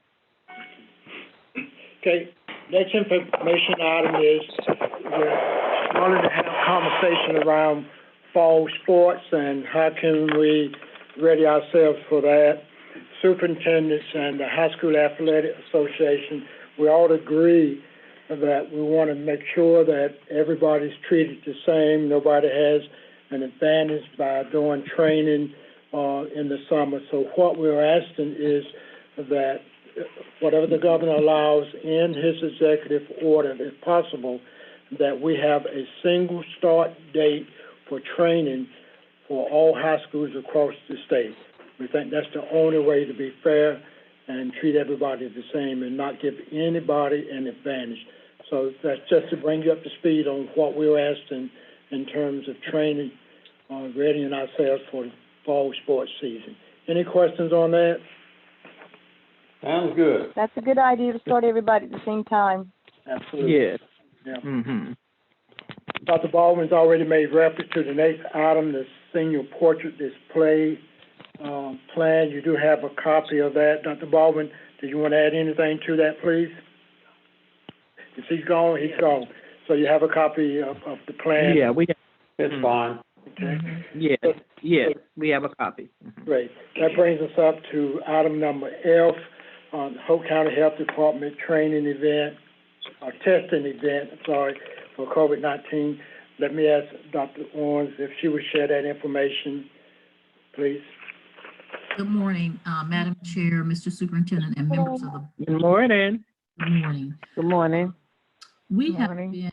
Okay, next information item is we're wanting to have a conversation around fall sports and how can we ready ourselves for that. Superintendents and the High School Athletic Association, we all agree that we want to make sure that everybody's treated the same. Nobody has an advantage by doing training in the summer. So what we're asking is that whatever the governor allows in his executive order, if possible, that we have a single start date for training for all high schools across the state. We think that's the only way to be fair and treat everybody the same and not give anybody an advantage. So that's just to bring you up to speed on what we were asked in terms of training, readying ourselves for the fall sports season. Any questions on that? Sounds good. That's a good idea to start everybody at the same time. Absolutely. Yes. Yeah. Mm-hmm. Dr. Baldwin's already made reference to the next item, the senior portrait display plan. You do have a copy of that. Dr. Baldwin, do you want to add anything to that, please? If he's gone, he's gone. So you have a copy of the plan? Yeah, we. It's fine. Okay. Yes, yes, we have a copy. Great. That brings us up to item number F, on Hope County Health Department training event, or testing event, for COVID-19. Let me ask Dr. Owens if she would share that information, please. Good morning, Madam Chair, Mr. Superintendent, and members of the. Good morning. Good morning. Good morning. We have been,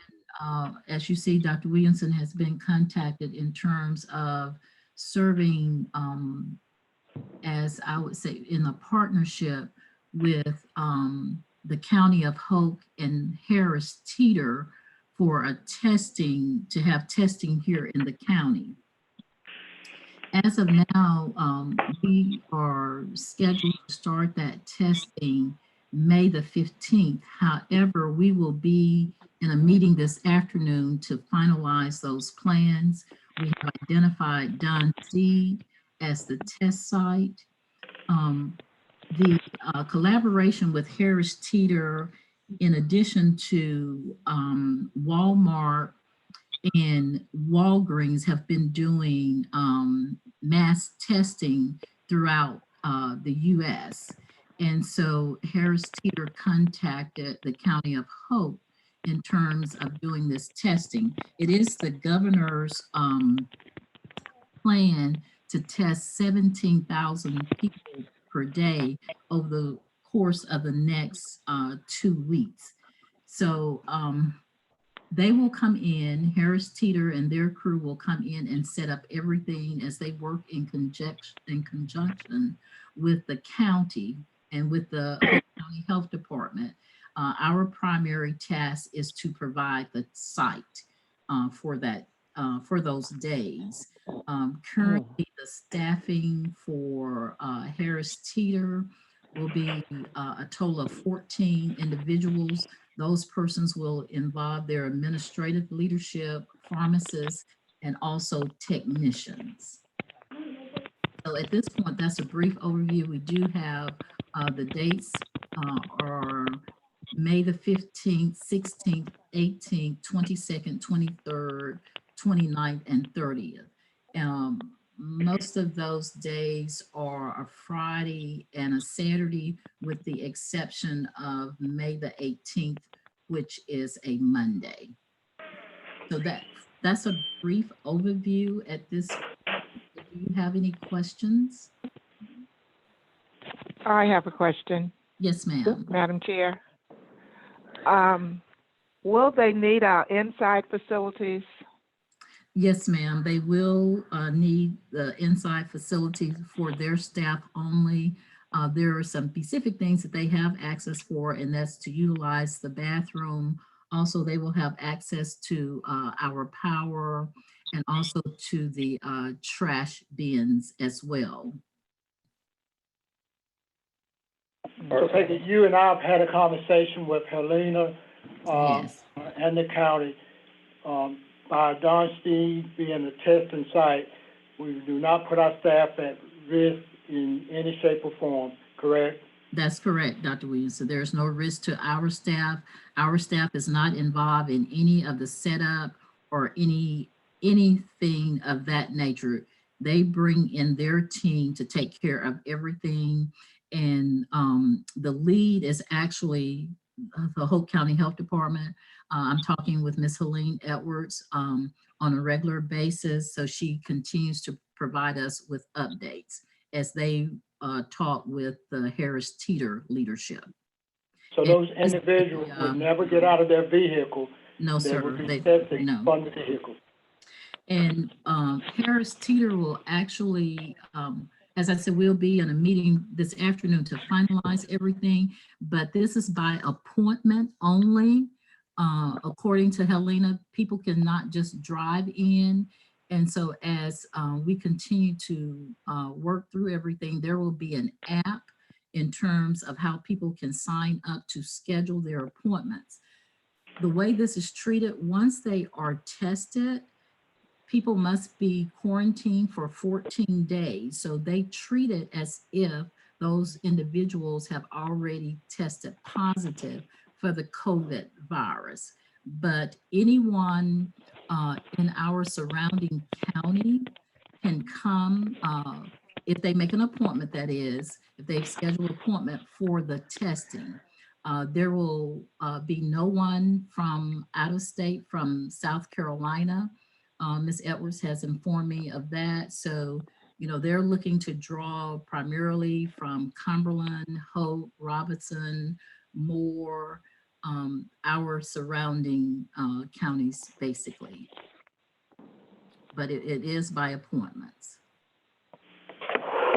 as you see, Dr. Williamson has been contacted in terms of serving, as I would say, in a partnership with the County of Hoke and Harris Teeter for a testing, to have testing here in the county. As of now, we are scheduled to start that testing May the 15th. However, we will be in a meeting this afternoon to finalize those plans. We have identified Don Seed as the test site. The collaboration with Harris Teeter, in addition to Walmart and Walgreens, have been doing mass testing throughout the U.S. And so Harris Teeter contacted the County of Hope in terms of doing this testing. It is the governor's plan to test 17,000 people per day over the course of the next 2 weeks. So they will come in, Harris Teeter and their crew will come in and set up everything as they work in conjunction with the county and with the County Health Department. Our primary task is to provide the site for that, for those days. Currently, the staffing for Harris Teeter will be a total of 14 individuals. Those persons will involve their administrative leadership, pharmacists, and also technicians. So at this point, that's a brief overview. We do have the dates are May the 15th, 16th, 18th, 22nd, 23rd, 29th, and 30th. Most of those days are a Friday and a Saturday, with the exception of May the 18th, which is a Monday. So that's a brief overview at this point. Do you have any questions? I have a question. Yes, ma'am. Madam Chair. Will they need our inside facilities? Yes, ma'am. They will need the inside facilities for their staff only. There are some specific things that they have access for, and that's to utilize the bathroom. Also, they will have access to our power and also to the trash bins as well. So Peggy, you and I have had a conversation with Helena Yes. and the county. By Don Steed being a testing site, we do not put our staff at risk in any shape or form, correct? That's correct, Dr. Williams. So there's no risk to our staff. Our staff is not involved in any of the setup or anything of that nature. They bring in their team to take care of everything. And the lead is actually the Hope County Health Department. I'm talking with Ms. Helene Edwards on a regular basis. So she continues to provide us with updates as they talk with the Harris Teeter leadership. So those individuals would never get out of their vehicle. No, They sir. would be testing from the vehicle. And Harris Teeter will actually, as I said, we'll be in a meeting this afternoon to finalize everything, but this is by appointment only. according to Helena, people cannot just drive in. And so as we continue to work through everything, there will be an app in terms of how people can sign up to schedule their appointments. The way this is treated, once they are tested, people must be quarantined for 14 days. So they treat it as if those individuals have already tested positive for the COVID virus. But anyone in our surrounding county can come, if they make an appointment, that is, if they've scheduled an appointment for the testing. There will be no one from out of state, from South Carolina. Ms. Edwards has informed me of that. So, you know, they're looking to draw primarily from Cumberland, Hope, Robertson, Moore, our surrounding counties, basically. But it is by appointments.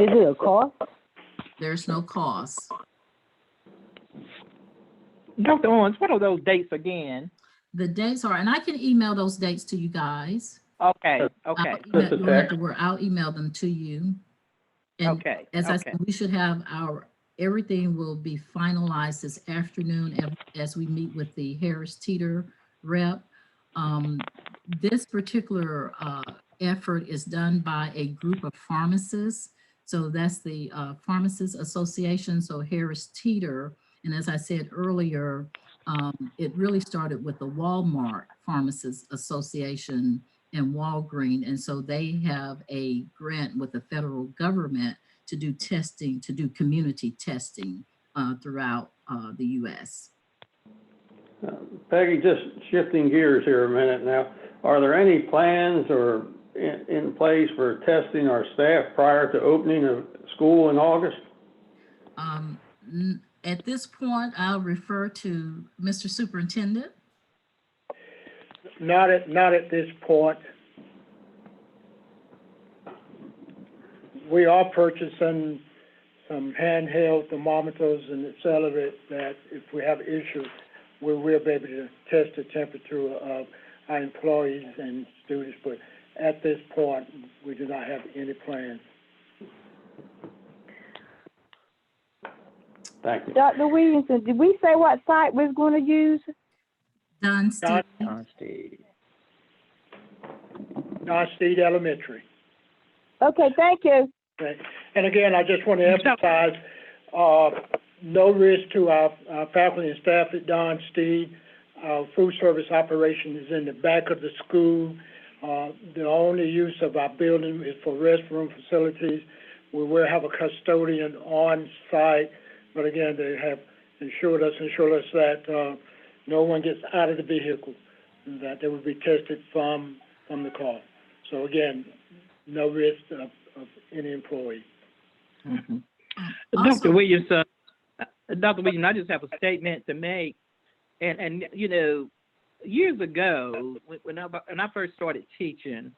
Is it a cost? There's no cost. Dr. Owens, what are those dates again? The dates are, and I can email those dates to you guys. Okay, okay. I'll email them to you. And okay. As I said, we should have everything will be finalized this afternoon as we meet with the Harris Teeter rep. This particular effort is done by a group of pharmacists. So that's the Pharmacists Association, so Harris Teeter. And as I said earlier, it really started with the Walmart Pharmacists Association and Walgreens. And so they have a grant with the federal government to do testing, to do community testing throughout the U.S. Peggy, just shifting gears here a minute now. Are there any plans or in place for testing our staff prior to opening of school in August? At this point, I'll refer to Mr. Superintendent. Not at this point. We are purchasing some handheld thermometers and et cetera that if we have issues, we will be able to test the temperature of our employees and students. But at this point, we do not have any plans. Thank you. Dr. Williamson, did we say what site we're going to use? Don Steed Elementary. Okay, thank you. Okay. And again, I just want to emphasize no risk to our faculty and staff at Don Steed. Our food service operation is in the back of the school. The only use of our building is for restroom facilities. We will have a custodian on site, but again, they have assured us that no one gets out of the vehicle, that they will be tested from the car. So again, no risk of any employee. Mm-hmm. Dr. Williamson, I just have a statement to make. And you know, years ago, when I first started teaching,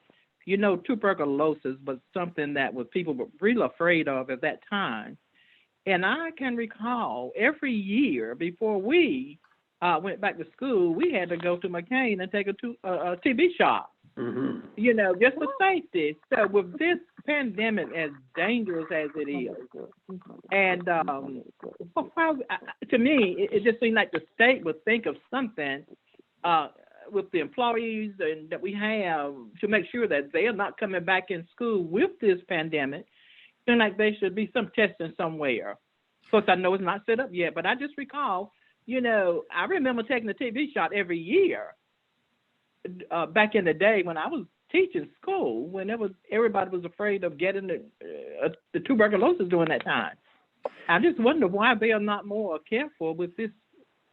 you know, tuberculosis was something that people were really afraid of at that time. And I can recall every year before we went back to school, we had to go to McCain and take a TB shot. Mm-hmm. You know, just for safety. So with this pandemic, as dangerous as it is, and to me, it just seemed like the state would think of something with the employees and that we have to make sure that they are not coming back in school with this pandemic. Seems like there should be some testing somewhere. Of course, I know it's not set up yet, but I just recall, you know, I remember taking the TB shot every year. Back in the day when I was teaching school, when everybody was afraid of getting the tuberculosis during that time. I just wonder why they are not more careful with this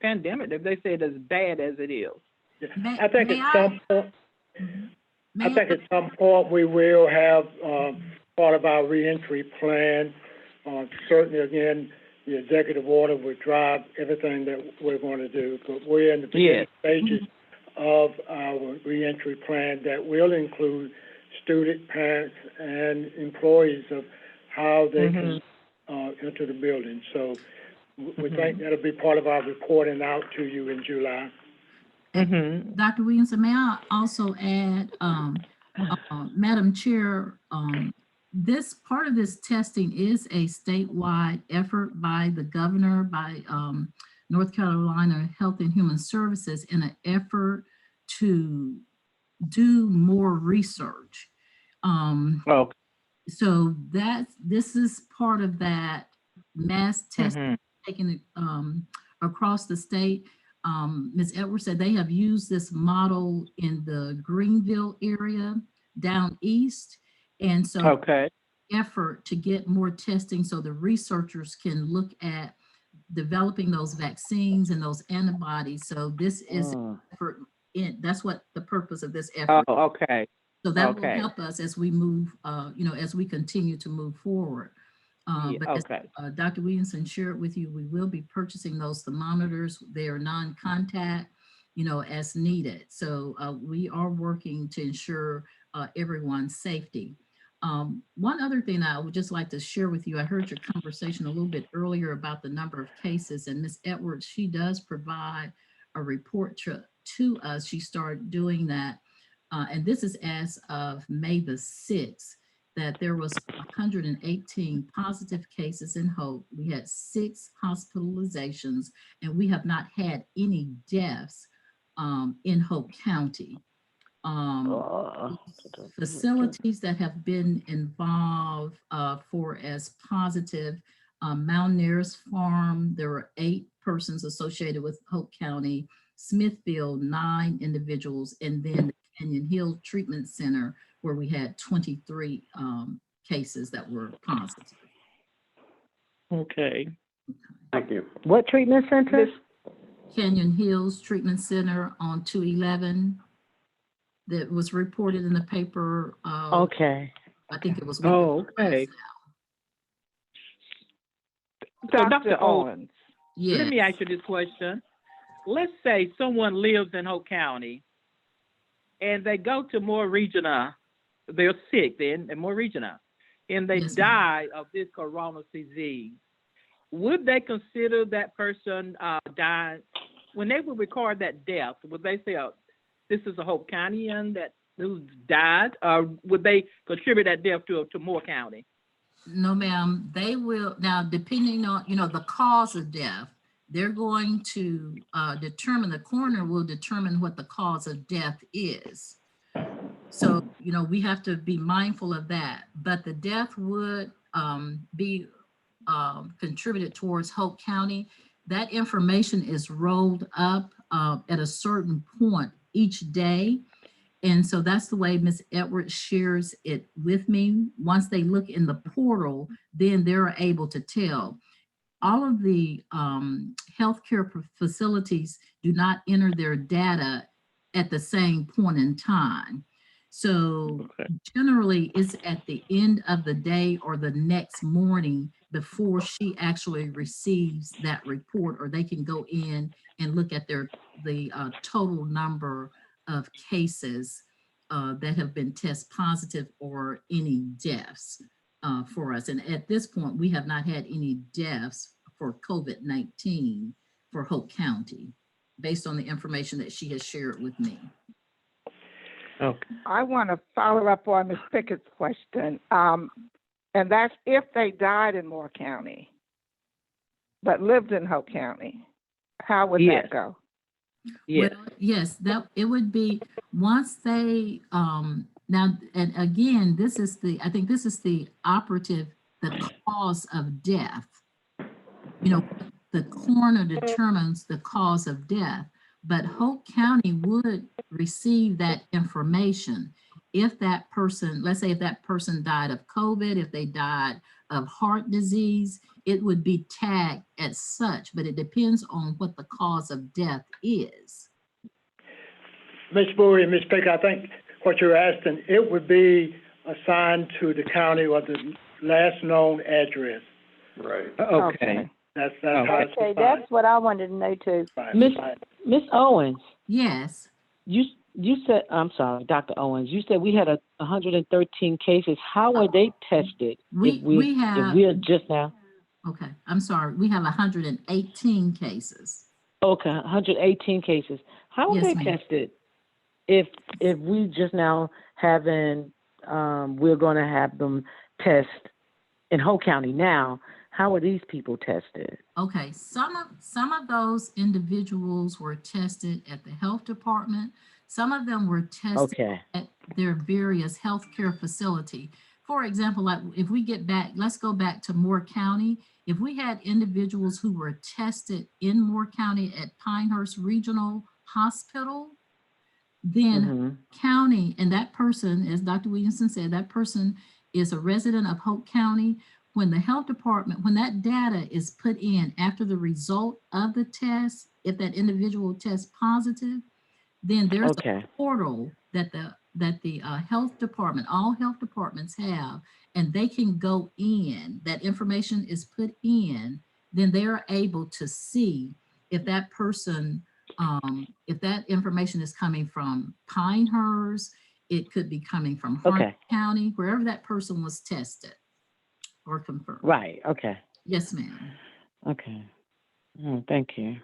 pandemic if they say it as bad as it is. I think at some point we will have part of our reentry plan. Certainly, again, the executive order would drive everything that we're going to do, but we're in the beginning stages of our reentry plan that will include student, parents, and employees of how they can enter the building. So we think that'll be part of our reporting out to you in July. Dr. Williamson, may I also add, Madam Chair, this part of this testing is a statewide effort by the governor, by North Carolina Health and Human Services, in an effort to do more research. So this is part of that mass testing taken across the state. Ms. Edwards said they have used this model in the Greenville area down east. And so effort to get more testing so the researchers can look at developing those vaccines and those antibodies. So this is effort that's what the purpose of this effort. So that will help us as we move, as we continue to move forward. As Dr. Williamson shared with you, we will be purchasing those thermometers. They are non-contact, as needed. So we are working to ensure everyone's safety. One other thing I would just like to share with you, I heard your conversation a little bit earlier about the number of cases, and Ms. Edwards, she does provide a report to us. She started doing that. And this is as of May the 6th, that there was 118 positive cases in Hope. We had 6 hospitalizations, and we have not had any deaths in Hope County. Facilities that have been involved for as positive, Mount Nearest Farm, there were 8 persons associated with Hope County, Smithfield, 9 individuals, and then the Canyon Hill Treatment Center, where we had 23 cases that were positive. Thank you. What treatment center? Canyon Hills Treatment Center on 211 that was reported in the paper. I think it was. So Dr. Owens. Yes. Let me ask you this question. Let's say someone lives in Hope County and they go to Moore Regional, they're sick then, and Moore Regional, and they die of this corona disease. Would they consider that person died, when they would record that death, would they say, this is a Hope Countyan who died, or would they contribute that death to Moore County? No, ma'am. They will, now depending on, the cause of death, they're going to determine, the coroner will determine what the cause of death is. So, we have to be mindful of that. But the death would be contributed towards Hope County. That information is rolled up at a certain point each day. And so that's the way Ms. Edwards shares it with me. Once they look in the portal, then they're able to tell. All of the healthcare facilities do not enter their data at the same point in time. So generally it's at the end of the day or the next morning before she actually receives that report, or they can go in and look at the total number of cases that have been test positive or any deaths for us. And at this point, we have not had any deaths for COVID-19 for Hope County, based on the information that she has shared with me. I want to follow up on Ms. Pickett's question, and that's if they died in Moore County, but lived in Hope County, how would that go? Well, yes, that it would be once they now, and again, I think this is the operative, the cause of death. The coroner determines the cause of death, but Hope County would receive that information if that person, let's say if that person died of COVID, if they died of heart disease, it would be tagged as such, but it depends on what the cause of death is. Ms. BOE and Ms. Pickett, I think what you're asking, it would be assigned to the county or the last known address. Right. That's how it's defined. That's what I wanted to know too. Miss Owens. Yes. You said, I'm sorry, Dr. Owens, you said we had 113 cases. How were they tested? We have, we're just now. Okay, I'm sorry. We have 118 cases. Okay, 118 cases. How are Yes, they ma'am. tested? If we just now having, we're going to have them test in Hope County now, how are these people tested? Okay, some of those individuals were tested at the health department. Some of them were tested Okay. at their various healthcare facility. For example, like if we get back, let's go back to Moore County. If we had individuals who were tested in Moore County at Pinehurst Regional Hospital, then county, and that person, as Dr. Williamson said, that person is a resident of Hope County. When the health department, when that data is put in after the result of the test, if that individual tests positive, then there's a portal that the health department, all health departments have, and they can go in, that information is put in, then they're able to see if that person, if that information is coming from Pinehurst, it could be coming from Harnett County, wherever that person was tested or confirmed. Right, okay. Yes, ma'am. Okay. Thank you.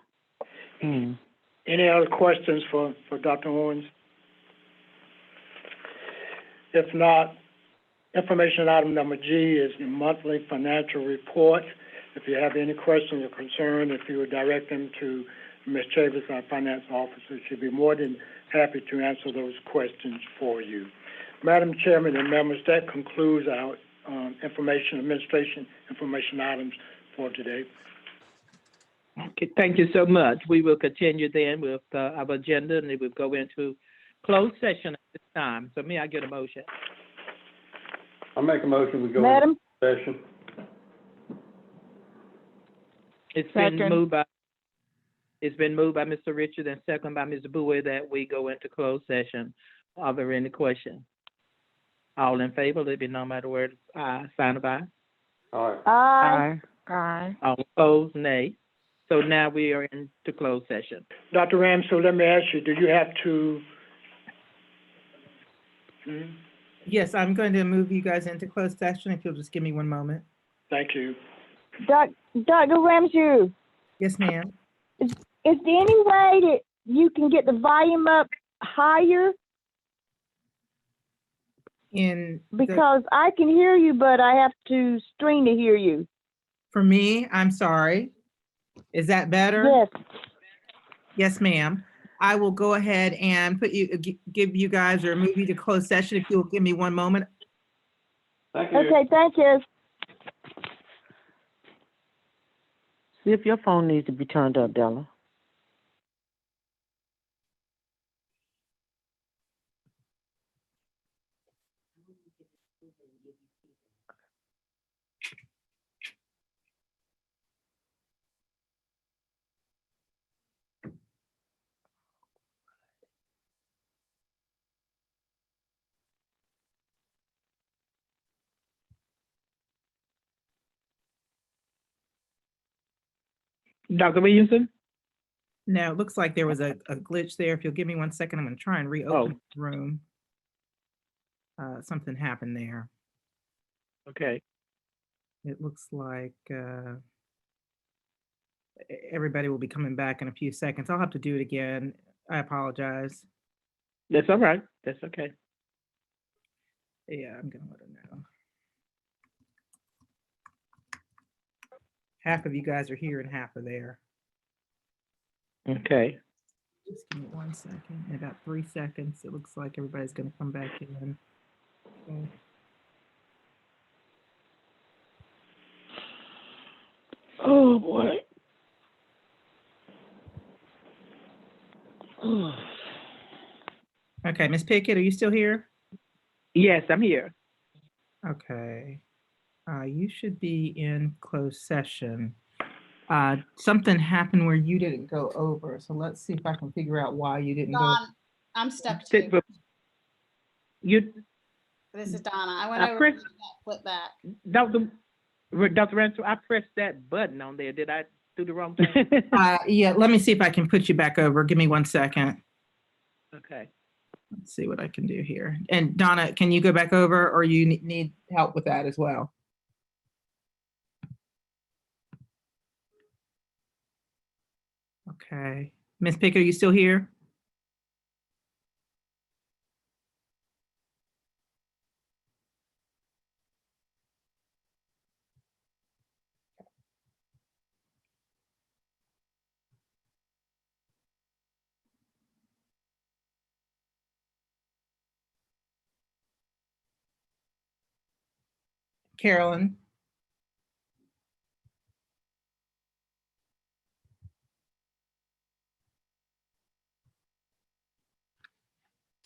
Any other questions for Dr. Owens? If not, information item number G is the monthly financial report. If you have any questions or concern, if you would direct them to Ms. Chavis, our finance officer, she'd be more than happy to answer those questions for you. Madam Chairman and members, that concludes our administration information items for today. Okay, thank you so much. We will continue then with our agenda, and then we'll go into closed session at this time. So may I get a motion? I'll make a motion, we go Madam? into session. It's been moved by Mr. Richard and second by Ms. Bowie that we go into closed session. Are there any questions? All in favor, let it be known by the word aye, sign of aye. Aye. Aye. All opposed, nay. So now we are into closed session. Dr. Ram, so let me ask you, do you have to? Yes, I'm going to move you guys into closed session if you'll just give me one moment. Thank you. Dr. Ramsey, Yes, ma'am. is there any way that you can get the volume up higher? Because I can hear you, but I have to screen to hear you. For me, I'm sorry. Is that better? Yes. Yes, ma'am. I will go ahead and give you guys or move you to closed session if you'll give me one moment. Thank you. Okay, thank you. See if your phone needs to be turned up, Della. Dr. Williamson? No, it looks like there was a glitch there. If you'll give me 1 second, I'm going to try and reopen the room. Something happened there. Okay. It looks like everybody will be coming back in a few seconds. I'll have to do it again. I apologize. That's all right. That's okay. Yeah, I'm going to let her know. Half of you guys are here and half are there. Okay. Just give me 1 second. In about 3 seconds, it looks like everybody's going to come back in. Okay. Oh, boy. Okay, Ms. Pickett, are you still here? Yes, I'm here. Okay. You should be in closed session. Something happened where you didn't go over, so let's see if I can figure out why you didn't go. I'm stuck too. This is Donna. I went over and flip back. Dr. Ransom, I pressed that button on there. Did I do the wrong thing? Yeah, let me see if I can put you back over. Give me 1 second. Okay. Let's see what I can do here. And Donna, can you go back over, or you need help with that as well? Okay. Ms. Pickett, are you still here? Carolyn?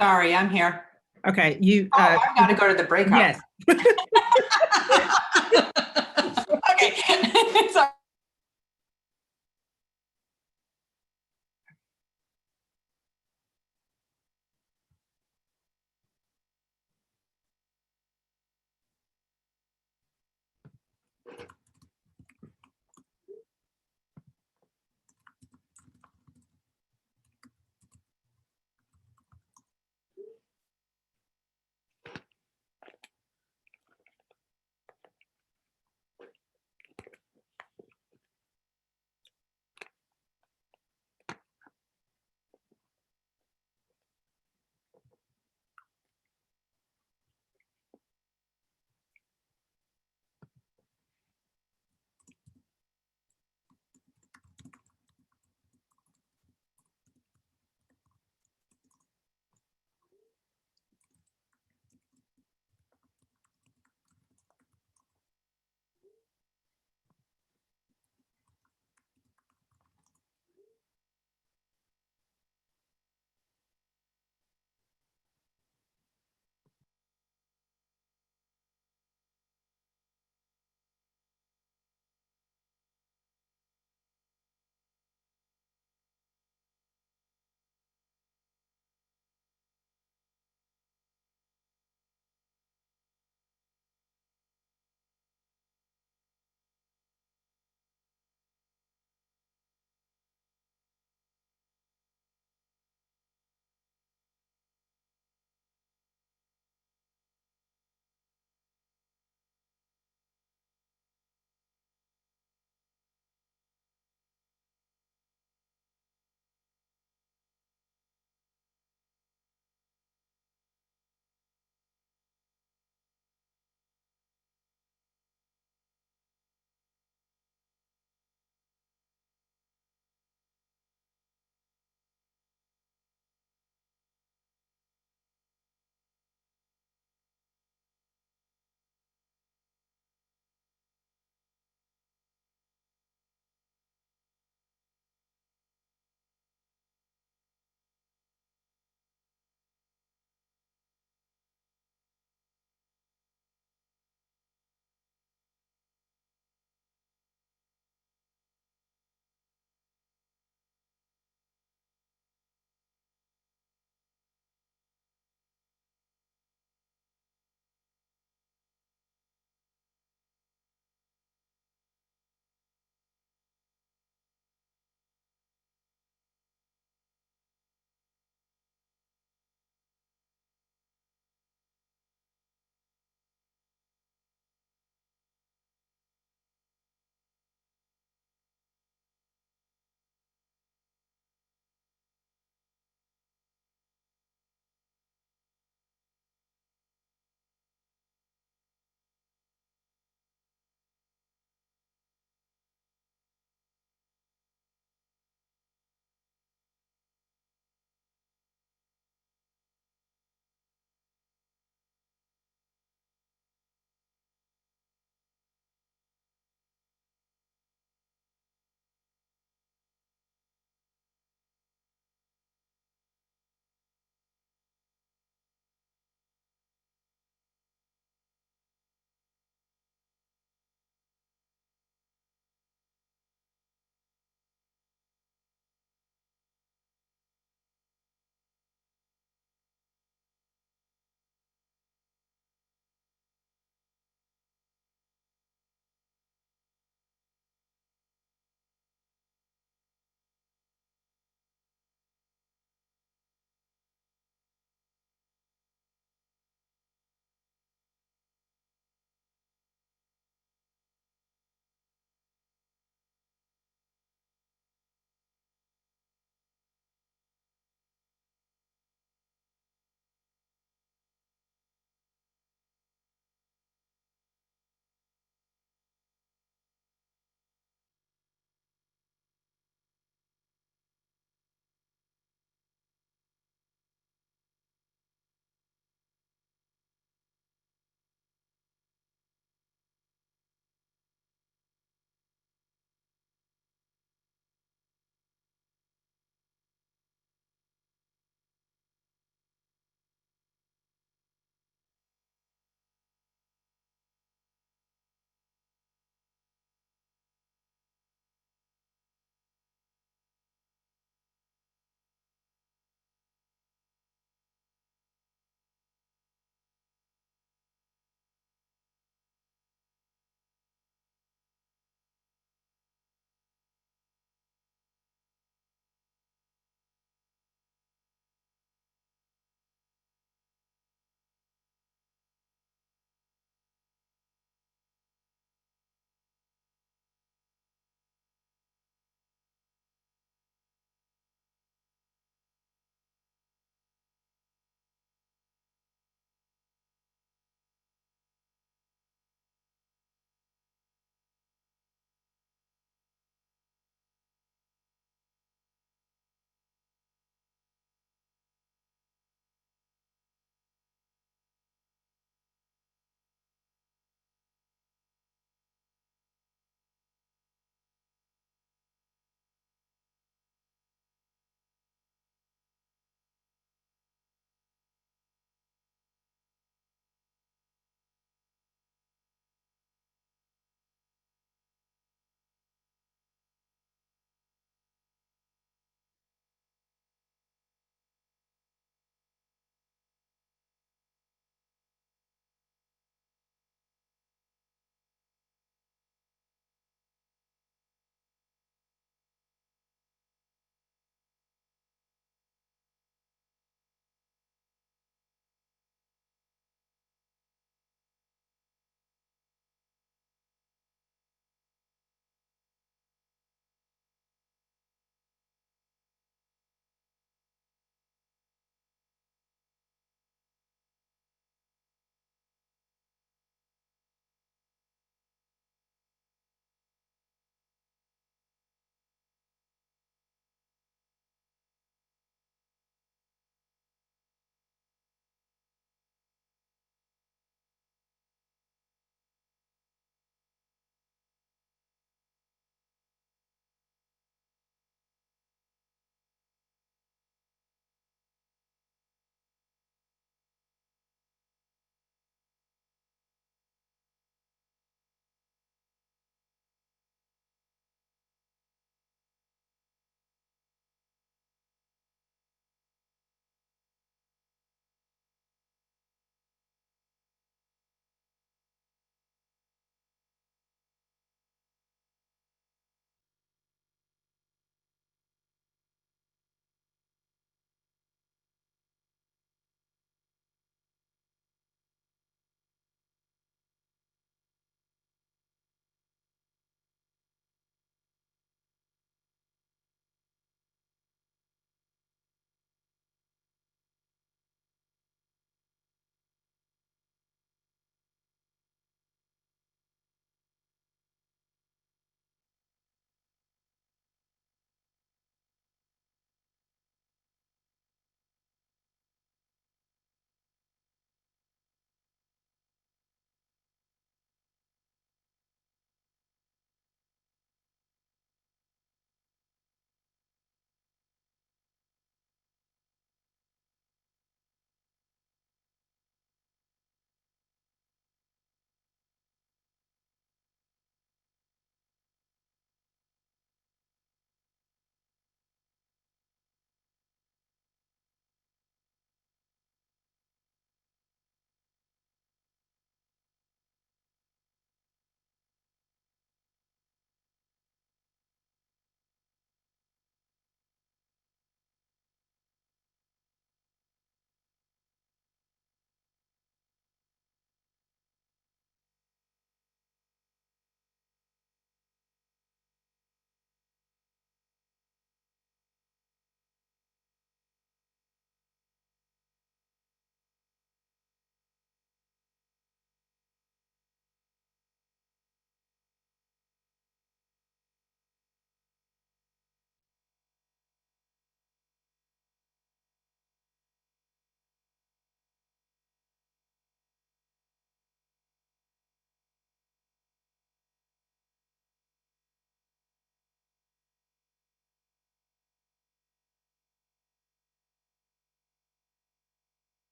Sorry, I'm here. Okay, you. Oh, I've got to go to the breakout. Yes. Okay. Sorry.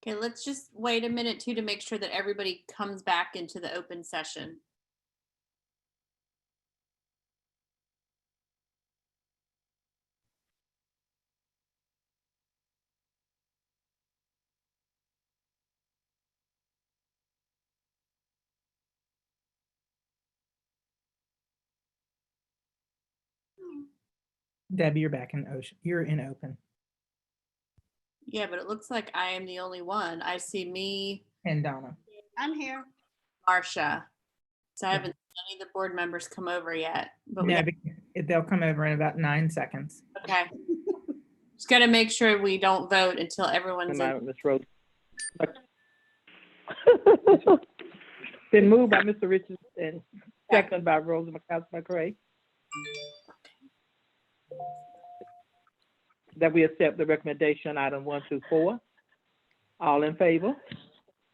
Okay, let's just wait a minute too to make sure that everybody comes back into the open session. Debbie, you're back in ocean. You're in open. Yeah, but it looks like I am the only one. I see me, And Donna. I'm here. Marcia. So I haven't seen any of the board members come over yet. But we Yeah, have, they'll come over in about 9 seconds. okay. Just got to make sure we don't vote until everyone's in. Ms. Rose. Been moved by Mr. Richards and seconded by Rosa McCray. That we accept the recommendation, item 1 through 4. All in favor?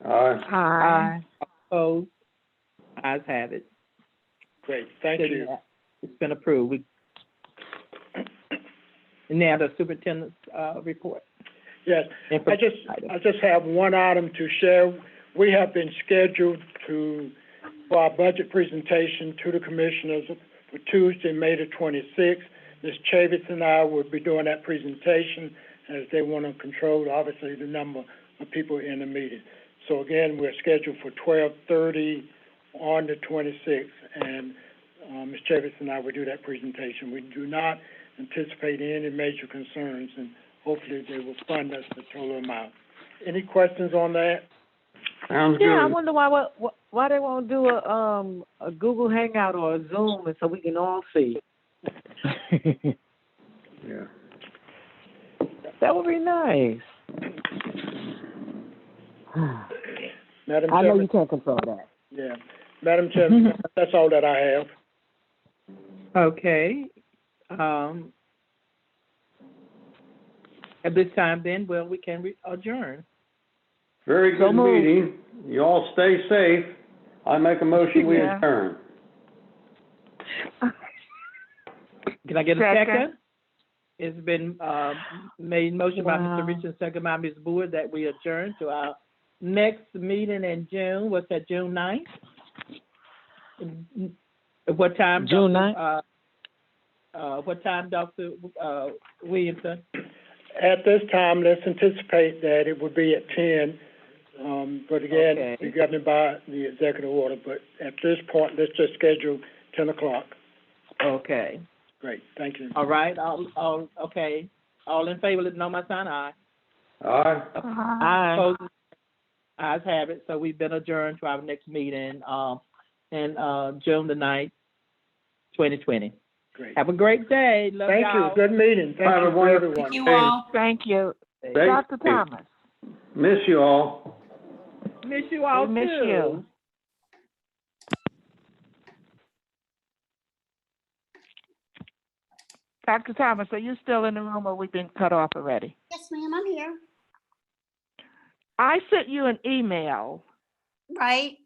Aye. Aye. Opposed? Ayes have it. Great, thank you. It's been approved. Now the superintendent's report. Yes, I just have one item to share. We have been scheduled for our budget presentation to the commissioners for Tuesday, May the 26th. Ms. Chavitz and I will be doing that presentation as they want to control, obviously, the number of people in the meeting. So again, we're scheduled for 12:30 on the 26th, and Ms. Chavitz and I will do that presentation. We do not anticipate any major concerns, and hopefully they will fund us the total amount. Any questions on that? Sounds good. Yeah, I wonder why they won't do a Google Hangout or a Zoom, and so we can all see. Yeah. That would be nice. Madam I know Chairman, you can't control that. yeah. Madam Chairman, that's all that I have. Okay. At this time then, well, we can adjourn. Very good meeting. You all stay safe. I make a motion, we adjourn. Can I get a second? It's been made motion by Mr. Richards, second by Ms. Boer, that we adjourn to our next meeting in June. What's that, June 9th? What time? June 9th. What time, Dr. Williamson? At this time, let's anticipate that it would be at 10. But again, you got me by the executive order, but at this point, let's just schedule 10 o'clock. Okay. Great, thank you. All right, okay. All in favor, let me know my sign, aye. Aye. Aye. Opposed? Ayes have it, so we've been adjourned to our next meeting, in June the 9th, 2020. Great. Have a great day. Love Thank y'all. you, good meeting. Thank you for everyone. Thank you all. Thank you. Thank Dr. you. Thomas. Miss you all. Miss you all We miss too. you. Dr. Thomas, are you still in the room or we've been cut off already? Yes, ma'am, I'm here. I sent you an email Right.